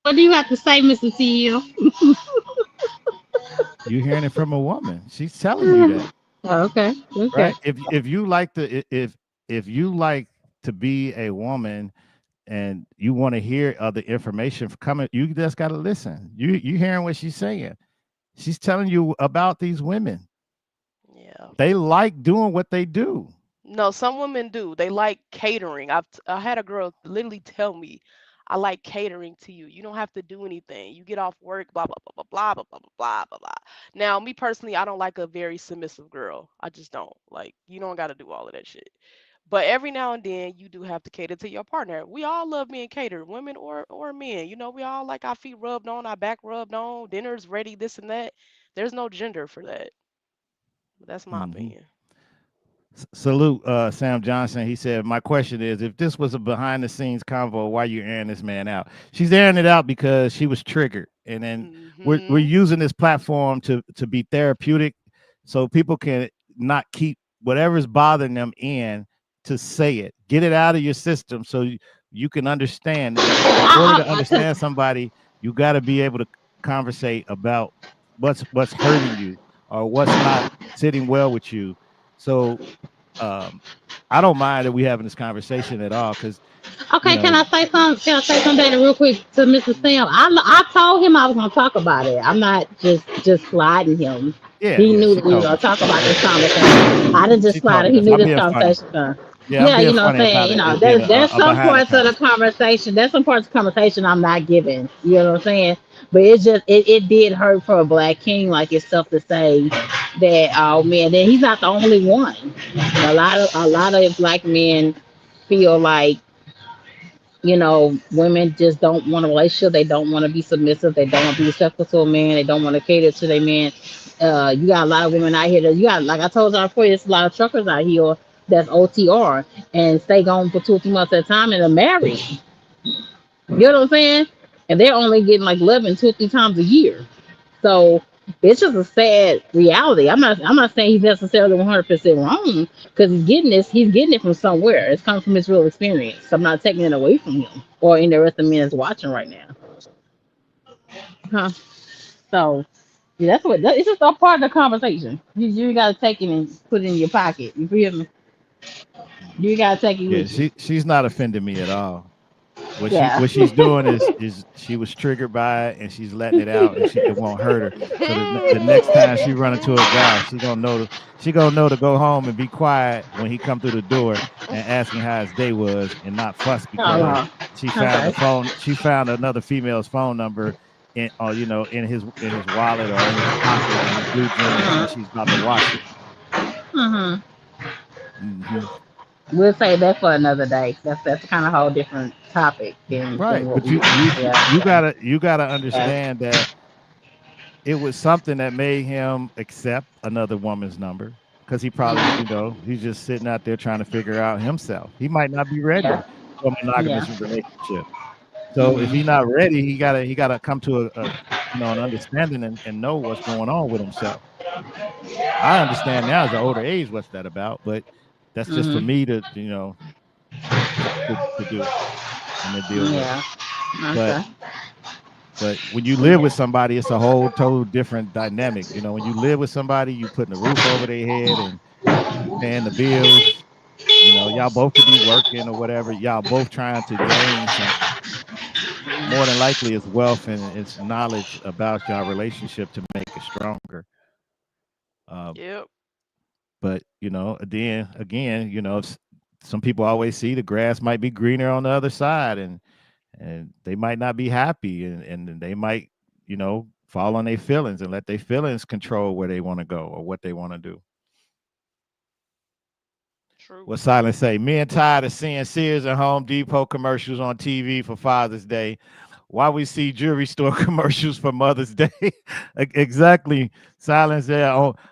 What do you have to say, Mr. CEO? You're hearing it from a woman. She's telling you that, Okay, okay. right? If you like to if you like to be a woman and you want to hear other information coming, you just got to listen. You hearing what she's saying. She's telling you about these women. Yeah. They like doing what they do. No, some women do. They like catering. I had a girl literally tell me, "I like catering to you. You don't have to do anything. You get off work, blah blah blah blah blah blah blah blah blah blah." Now, me personally, I don't like a very submissive girl. I just don't. Like, you don't got to do all of that shit. But every now and then you do have to cater to your partner. We all love being catered, women or men. We all like our feet rubbed on, our back rubbed on, dinner's ready, this and that. There's no gender for that. But that's my Hmm. opinion. Salute, Sam Johnson. He said, "My question is, if this was a behind the scenes convo, why you airing this man out?" She's airing it out because she was triggered, and then we're Mhm. using this platform to be therapeutic, so people can not keep whatever's bothering them in to say it, get it out of your system, so you can understand. In order to Cause understand somebody, you got to be able to conversate about what's hurting you or what's not sitting well with you. So um, I don't mind that we having this conversation at all because you okay, can know, I say something? Can I say something real quick to Mr. Sam? I told him I was gonna talk about it. I'm not just sliding him. yeah, He yeah, knew she that we were told gonna me, talk about this conversation. I didn't just she slide told him. me He this. knew I'm this being funny. conversation. Yeah, I'm Yeah, being you know what I'm funny about saying. it being There's a some behind the parts of the conversation. conversation. There's some parts of the conversation I'm not giving. You know what I'm saying? But it did hurt for a black king like yourself to say that. Oh man, then he's not the only one. A lot of black men feel like women just don't want a relationship. They don't want to be submissive. They don't want to be respectful to a man. They don't want to cater to their man. You got a lot of women out here that you got, like I told y'all before, there's a lot of truckers out here that's OTR and stay gone for 2 or 3 months at a time and are married. You know what I'm saying? And they're only getting like 11, 2 or 3 times a year. So it's just a sad reality. I'm not saying he's necessarily 100% wrong because he's getting it from somewhere. It's coming from his real experience. So I'm not taking it away from him or any of the rest of the men that's watching right now. Huh? So yeah, it's just a part of the conversation. You gotta take it and put it in your pocket. You feel me? Mhm. You gotta take it Yeah, with you. she's not offending me at all. Yeah. What she's doing is she was triggered by it and she's letting it out and it won't hurt her. So the next time she run into a guy, she gonna know to go home and be quiet when he come through the door and ask him how his day was and not fuss because Oh, she found okay. another female's phone number in in his wallet or in his pocket in his blue jeans and she's about to wash it. Mm-hmm. Hmm. We'll save that for another day. That's kind of whole different topic than Right, what but we. Yeah. you gotta Yeah. understand that it was something that made him accept another woman's number because he probably, Mhm. he's just sitting out there trying to figure out himself. He might not be ready Yeah. for a Yeah. monogamous relationship. So if Mhm. he's not ready, he gotta come to an understanding and know what's going on with himself. I understand now as an older age what's that about, but that's just for Mhm. me to to do and to deal with. Yeah. But Okay. when you live with somebody, it's a whole total different dynamic. When you live with somebody, you putting a roof over their head and you paying the bills. Y'all both could be working or whatever. Y'all both trying to gain something. More than likely, it's wealth and it's knowledge about your relationship to make it stronger. Um, Yep. but then again, some people always see the grass might be greener on the other side, and they might not be happy and they might fall on their feelings and let their feelings control where they want to go or what they want to do. True. What Silence say? Men tired of seeing Sears and Home Depot commercials on TV for Father's Day. Why we see jewelry store commercials for Mother's Day? Exactly. Silence there.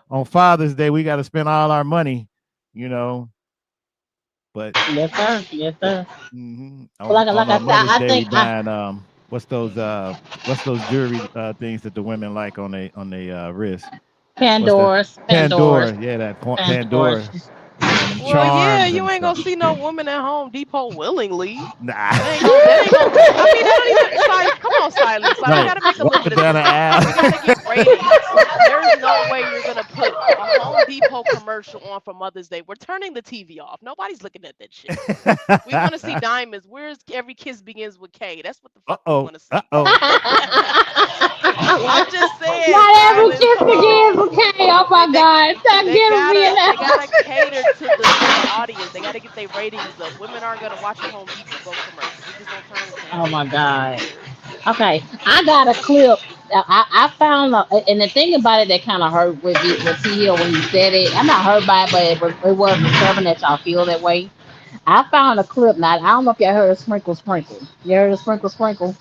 On Father's Day, we got to spend all our money, you know. But Yes, sir. Yes, sir. on Like I said, Mother's I Day, we think buying what's those jewelry things that the women like on they wrist? What's the Pandora's, Pandora's, Pandora? Yeah, that Pandora. Pandora's. Them Well, yeah, charms you and ain't gonna stuff. see no woman at Home Depot willingly. Nah. That ain't gonna. I mean, that don't even. Come on, silence. Like we Right. gotta make a little bit Walking of down the sense. We aisle. gotta get ratings. There's no way you're gonna put a Home Depot commercial on for Mother's Day. We're turning the TV off. Nobody's looking at that shit. We want to see diamonds. Where's every kiss begins with K? That's what the fuck we Uh-oh. want to see. Uh-oh. I'm just saying, Not every silence. kiss Come begins on. with K. Oh They my they God. Stop they giving me gotta they enough. gotta cater to the audience. They gotta get their ratings up. Women aren't gonna watch a Home Depot commercial. We just don't turn the Oh channel. my God. Okay, I got a clip. I found, and the thing about it that kind of hurt with T Hill when you said it. I'm not hurt by it, but it was disturbing that y'all feel that way. I found a clip now. I don't know if y'all heard of Sprinkle Sprinkle. You heard of Sprinkle Sprinkle?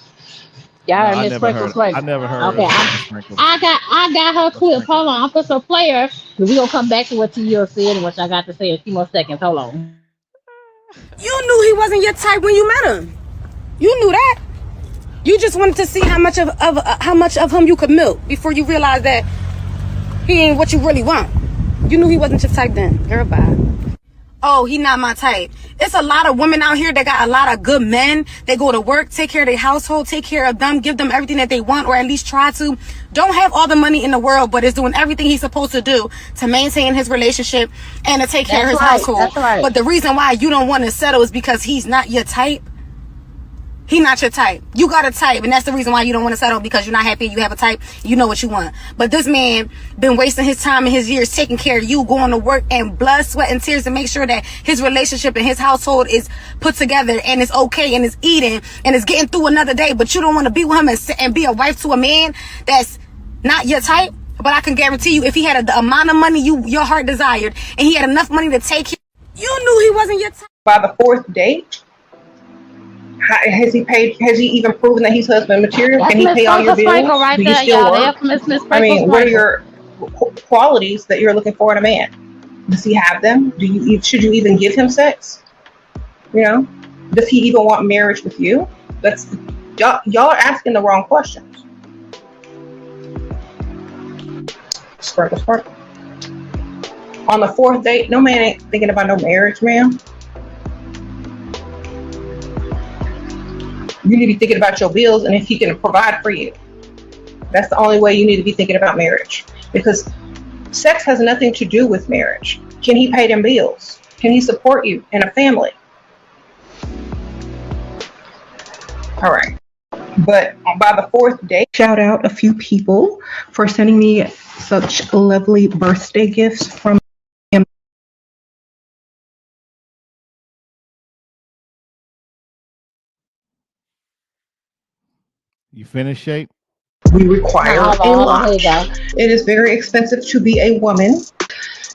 Y'all No, heard I Miss never Sprinkle heard. Sprinkle? I never heard Okay, of Uh-uh. Sprinkle Sprinkle. I got her What's clip. Sprinkle? Hold on, I'm supposed to play her. We gonna come back to what T.O. said and what I got to say in a few more seconds. Hold on. You knew he wasn't your type when you met him. You knew that. You just wanted to see how much of him you could milk before you realized that he ain't what you really want. You knew he wasn't your type then. Girl, bye. Oh, he not my type. It's a lot of women out here that got a lot of good men. They go to work, take care of their household, take care of them, give them everything that they want, or at least try to. Don't have all the money in the world, but is doing everything he's supposed to do to maintain his relationship and to take care of That's his right. household. That's right. But the reason why you don't want to settle is because he's not your type. He not your type. You got a type, and that's the reason why you don't want to settle, because you're not happy. You have a type. You know what you want. But this man been wasting his time and his years taking care of you, going to work and blood, sweat, and tears to make sure that his relationship and his household is put together and is okay and is eating and is getting through another day. But you don't want to be with him and be a wife to a man that's not your type. But I can guarantee you, if he had the amount of money your heart desired, and he had enough money to take care, you knew he wasn't your type. By the fourth date, has he paid? Has he even proven that he's husband material? That's Can he Miss pay all your Sprinkle Sprinkle bills? right Do you there, still y'all. The work? infamous Miss I Sprinkle mean, what are Sprinkle. your qualities that you're looking for in a man? Does he have them? Should you even give him sex? You know, does he even want marriage with you? That's y'all are asking the wrong questions. Sprinkle, sprinkle. On the fourth date, no man ain't thinking about no marriage, ma'am. You need to be thinking about your bills and if he can provide for you. That's the only way you need to be thinking about marriage, because sex has nothing to do with marriage. Can he pay them bills? Can he support you and a family? All right. But by the fourth day, shout out a few people for sending me such lovely birthday gifts from him. You finished, Shape? We Now, require hold a on, hold on. Here lot. you go. It is very expensive to be a woman.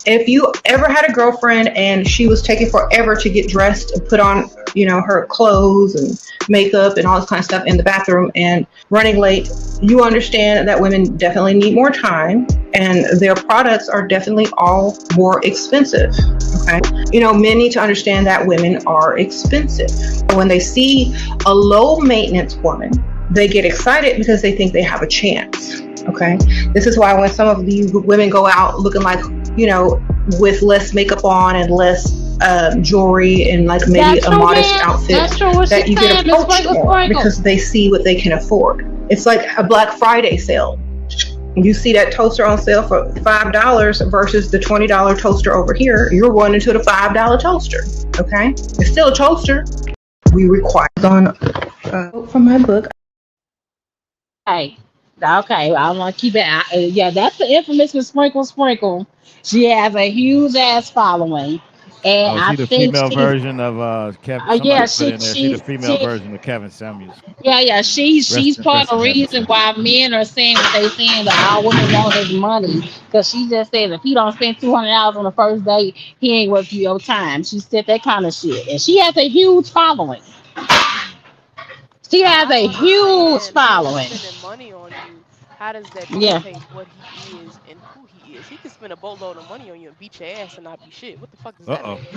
If you ever had a girlfriend and she was taking forever to get dressed and put on, her clothes and makeup and all this kind of stuff in the bathroom and running late, you understand that women definitely need more time and their products are definitely all more expensive. Okay. Men need to understand that women are expensive. When they see a low maintenance woman, they get excited because they think they have a chance. Okay. This is why when some of these women go out looking like, with less makeup on and less jewelry and like maybe That's a true, modest man. outfit, That's true. What that she you get said, Miss approached Sprinkle more Sprinkle. because they see what they can afford. It's like a Black Friday sale. You see that toaster on sale for $5 versus the $20 toaster over here. You're going into the $5 toaster. Okay, it's still a toaster. We require on from my book. Hey, okay, I want to keep it. Yeah, that's the infamous Miss Sprinkle Sprinkle. She has a huge ass following, and Oh, I she the think female she's. version of Kevin. Yeah, Somebody put in there. She the female she, version of Kevin Samuels. yeah. She's part Rest of in the heaven, reason sir. why men are saying what they saying that all women want his money. Because she just says if he don't spend $200 on the first date, he ain't worth your time. She said that kind of shit, and she has a huge following. She has I a don't huge understand him following. spending money on you. How does that Yeah. dictate what he is and who he is? He could spend a boatload of money on you and beat your ass and not be shit. What the fuck does Uh that oh. mean?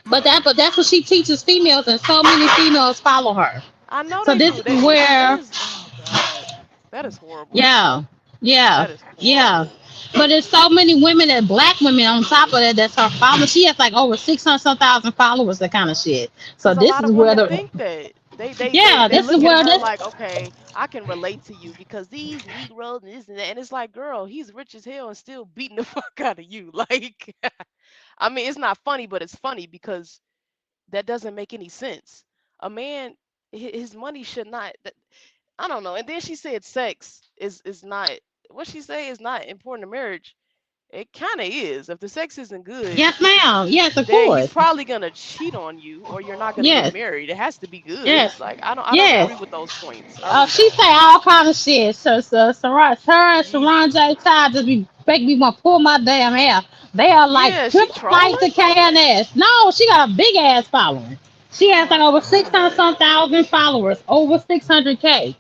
But that's what she teaches females, and so many females follow her. I know So they this do. is That where, is, oh God, that is horrible. yeah, yeah, That is yeah. horrible. But there's so many women, and black women on top of that, that's her followers. She has like over 600 some thousand followers, that kind of shit. So Because a this lot is of where women the, think that they yeah, they this is look at where her this, like, okay, I can relate to you because these Negroes and this and that, and it's like, girl, he's rich as hell and still beating the fuck out of you. Like, I mean, it's not funny, but it's funny because that doesn't make any sense. A man, his money should not. I don't know. And then she said sex is not what she say is not important to marriage. It kind of is. If the sex isn't good, yes, ma'am, yes, of then he's course, probably gonna cheat on you, or you're not gonna get yes, married. It has to be good. yes, Like I don't agree yes. with those points. I really She don't. say all kind of shit. So her and Sharon Jesus. J. Todd just be make me want to pull my damn hair. They are like Yeah, she triple like trolling. the KNS. No, she got a big ass following. She Oh has like my over 600 god. some thousand followers, over 600K.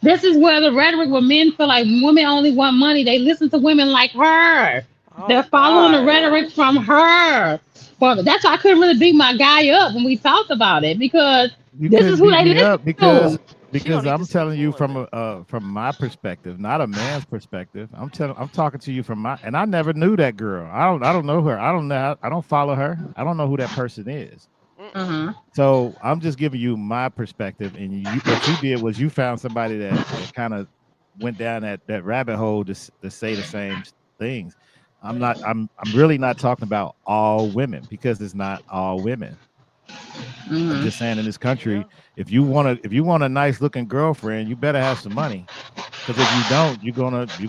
This is where the rhetoric where men feel like women only want money. They listen to women like her. They're Oh following the god. rhetoric from her. Well, that's why I couldn't really beat my guy up when we talked about it because You this is couldn't who beat they me listen up to. She don't because need to I'm speak telling for you women. from my perspective, not a man's perspective. I'm talking to you from my, and I never knew that girl. I don't know her. I don't follow her. I don't know who that person is. Mm-mm. Uh-huh. So I'm just giving you my perspective, and you what you did was you found somebody that kind of went down that rabbit hole to say the same things. I'm really not talking about all women because it's not all women. I'm Uh-huh. just saying in this country, Yeah. if you want a nice looking girlfriend, you better have some money. Because if you don't, you're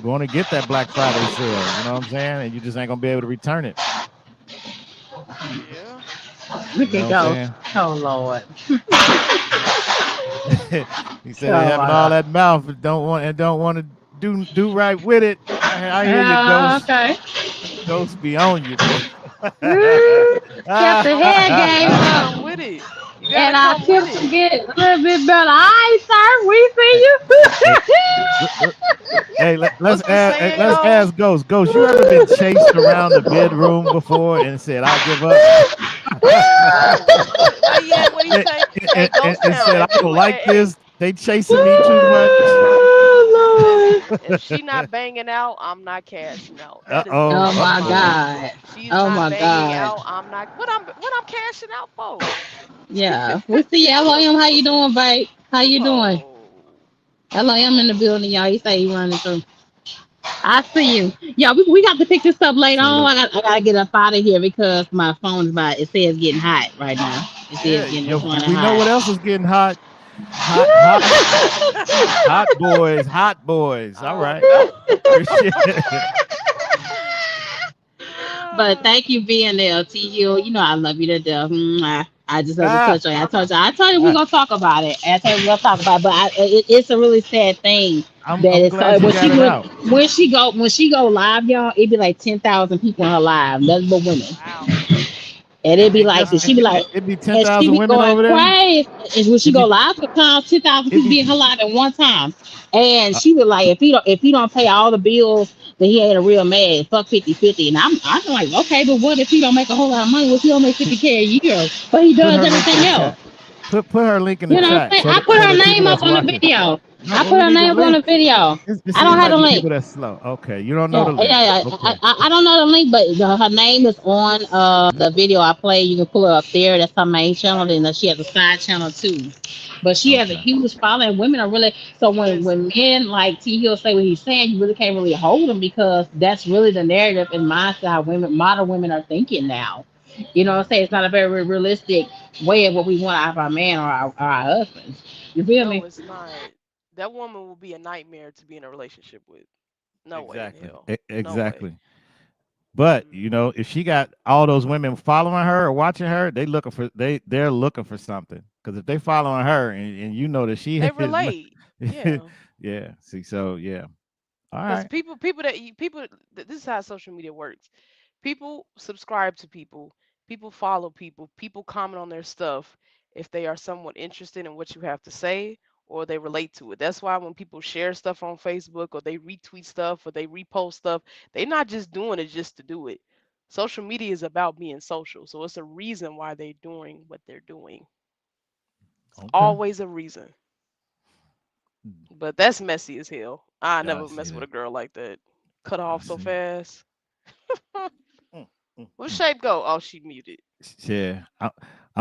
gonna get that Black Friday sale. You know what I'm saying? And you just ain't gonna be able to return it. Yeah. Look You know at what I'm go. saying? Oh Lord. He said they Oh having my all God. that mouth and don't want to do right with it. I hear you, Ghost. Okay. Ghost be on you, boy. Woo. Kept the Ghost, head you game gotta up. come with it. You gotta And I come with kept to it. get a little bit better. All right, sir. We hey, see hey, you. l- l- hey, What's the saying let's go? ask Ghost. Ghost, you ever been chased around the bedroom before and said, "I give up"? Oh no. Where he at? What he and, say? Hey, Ghost and Town. said, "I If don't you like hey, this. They chasing me too much." Oh Lord. if she not banging out, I'm not cashing out. Uh That is the oh, Oh uh my motto. oh. God. She's Oh not my banging God. out. I'm not. What I'm cashing out for? Yeah. We see you. LOM. How you doing, babe? How you doing? Oh, come LOM in the on. building, y'all. He say he running through. I see you. Yeah, we got to pick this up later on. Salute. I gotta get up out of here because my phone is about. It says getting hot right now. It says Yeah, getting yo, it's running we know what hot. else is getting hot. Hot, hot, hot boys, hot boys. All Oh right. no. Good shit. But Ah, thank you, BNL T Hill. You know I love you to death. Mwah. I just have to ah, touch on you. I told you we're ah. gonna talk about it. I told you we're gonna talk about it. But it's a really sad thing that I'm it's so glad you got it out. when she go live, y'all, it'd be like 10,000 people in her live, nothing but women. wow. And it'd be Ain't like, that's and she be like, it be ten and she thousand be women going over there. crazy. And when she It go be live, sometimes 2,000 it people be be in her live at one time. And uh, she was like, if he don't pay all the bills, then he ain't a real man. Fuck 50-50. And I'm like, okay, but what if he don't make a whole lot of money? What if he don't make p- 50K a year, but he put does her link in everything the else? chat. Put her link in the You know what I'm chat saying? I put so her the people name up that's on the watching. video. No, I but put we her need the name up on link. the video. It's I don't it have might the be link. people that's slow. Okay, you don't know Yeah, the link. yeah, yeah. Okay. I don't know the link, but her name is on the video I play. You can pull her up there. That's her main channel. And then she has a side channel too. But she has a Okay. huge following. Women are really so when Listen. men like T Hill say what he's saying, you really can't really hold them because that's really the narrative and mindset how women modern women are thinking now. You know what I'm saying? It's not a very realistic way of what we want out of our man or our husbands. You feel No, me? it's not. That woman will be a nightmare to be in a relationship with. No way in Exactly. hell. No way. Exactly. But you Mm-mm. know, if she got all those women following her or watching her, they're looking for something. Because if they following her and you know that she They is, relate. Yeah. yeah. See, so yeah. All Because right. this is how social media works. People subscribe to people, people follow people, people comment on their stuff if they are somewhat interested in what you have to say or they relate to it. That's why when people share stuff on Facebook or they retweet stuff or they repost stuff, they're not just doing it just to do it. Social media is about being social. So it's a reason why they're doing what they're doing. It's Okay. always a reason. But that's messy as hell. I Yeah, I never see mess with that. a girl like that. Cut her I off so see. fast. Mm, mm, Where mm. Shape go? Oh, she muted. Yeah. I'm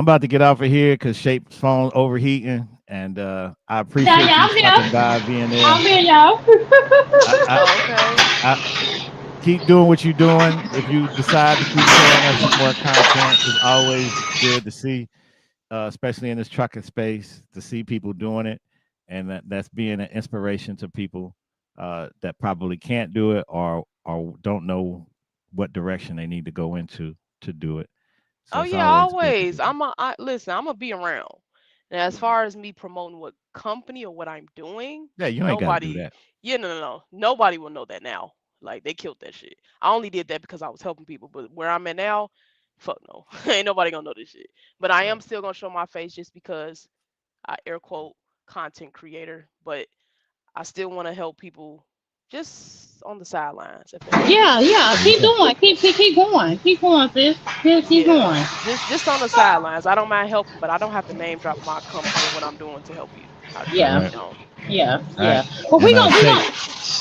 about to get off of here because Shape's phone overheating. And I Yeah, appreciate yeah, you I'm stopping here. by, I'm VNL. here, y'all. I, I, Oh, okay. I keep doing what you're doing. If you decide to keep showing us some more content, it's always good to see, especially in this trucking space, to see people doing it, and that's being an inspiration to people that probably can't do it or don't know what direction they need to go into to do it. So Oh it's yeah, always good to always. do that. Listen, I'm gonna be around. And as far as me promoting what company or what I'm doing, Yeah, you ain't got to do nobody, that. yeah, no, nobody will know that now. Like they killed that shit. I only did that because I was helping people, but where I'm at now, fuck no. Ain't nobody gonna know this shit. But I am still gonna show my face just because I air quote content creator, but I still want to help people just on the sidelines. If that makes Yeah, sense. yeah. Keep going. Keep going. Keep going, sis. Keep going. Just on the sidelines. I don't mind helping, but I don't have to name drop my company and what I'm doing to help you. I Yeah, really don't. yeah, All right. But we And gonna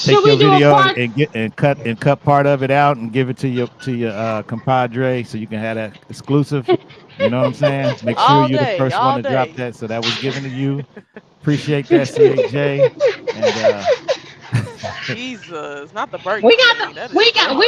take should we your do a video part? and get and cut part of it out and give it to your compadre so you can have that exclusive. You know what I'm saying? Make sure All you're the day, first one all to drop day. that. So that was given to you. Appreciate that, CHJ. And Jesus, not the Burger We got King. That is we got crazy.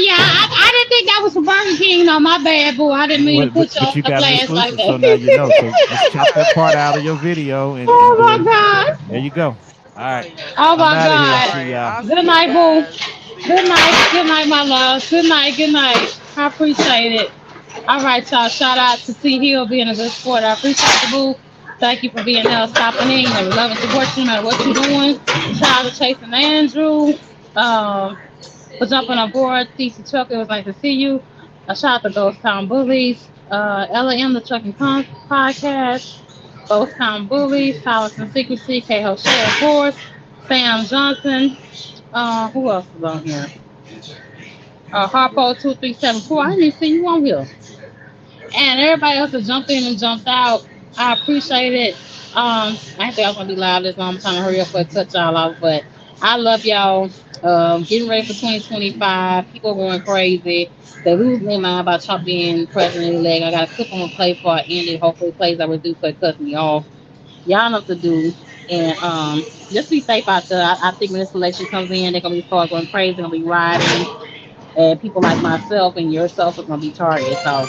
yeah. I didn't think that was from Burger King. No, my bad, boy. I didn't mean to put you but on you the got an blast like exclusive, so now that. you know. So just chop that part out of your video and Oh do my it. God. There you go. All right. Somebody else. Oh I'm my out of here. All God. See right, y'all. I'll Good see you night, boo. guys. See Good ya. night. Good night, my love. Good night. Good night. I appreciate it. All right, y'all. Shout out to T Hill being a good sport. I appreciate the boo. Thank you for being there, stopping in. I love and support you no matter what you're doing. Shout out to Chasing Andrew. For jumping on board. TC Truck, it was nice to see you. A shout out to Ghost Town Bullies. LAM, the Trucking Podcast. Ghost Town Bullies. Hollis and Secrecy. K-Ho Show, of course. Sam Johnson. Who else is on here? Harpo 2374. I didn't even see you on here. And everybody else that jumped in and jumped out. I appreciate it. I didn't think I was gonna be loud this long. I'm trying to hurry up and cut y'all off, but I love y'all. Getting ready for 2025. People going crazy. They losing their mind about Trump being president-elect. I got a clip I'm gonna play for I ended. Hopefully, it plays I reduce so it cuts me off. Y'all know what to do. And just be safe out there. I think when this election comes in, they're gonna be start going crazy, they're gonna be rioting, and people like myself and yourself are gonna be targeted. So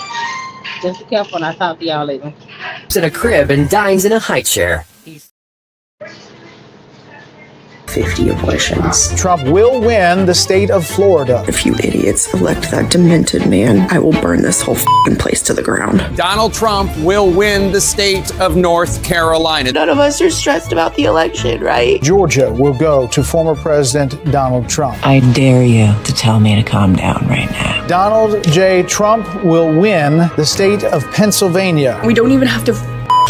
just be careful, and I'll talk to y'all later. In a crib and dines in a high chair. 50 abortions. Trump will win the state of Florida. If you idiots elect that demented man, I will burn this whole f***ing place to the ground. Donald Trump will win the state of North Carolina. None of us are stressed about the election, right? Georgia will go to former President Donald Trump. I dare you to tell me to calm down right now. Donald J. Trump will win the state of Pennsylvania. We don't even have to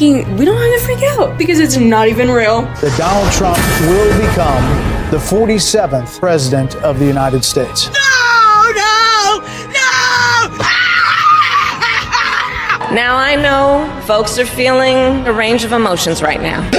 we don't have to freak out because it's not even real. That Donald Trump will become the 47th president of the United States. Now I know folks are feeling a range of emotions right now.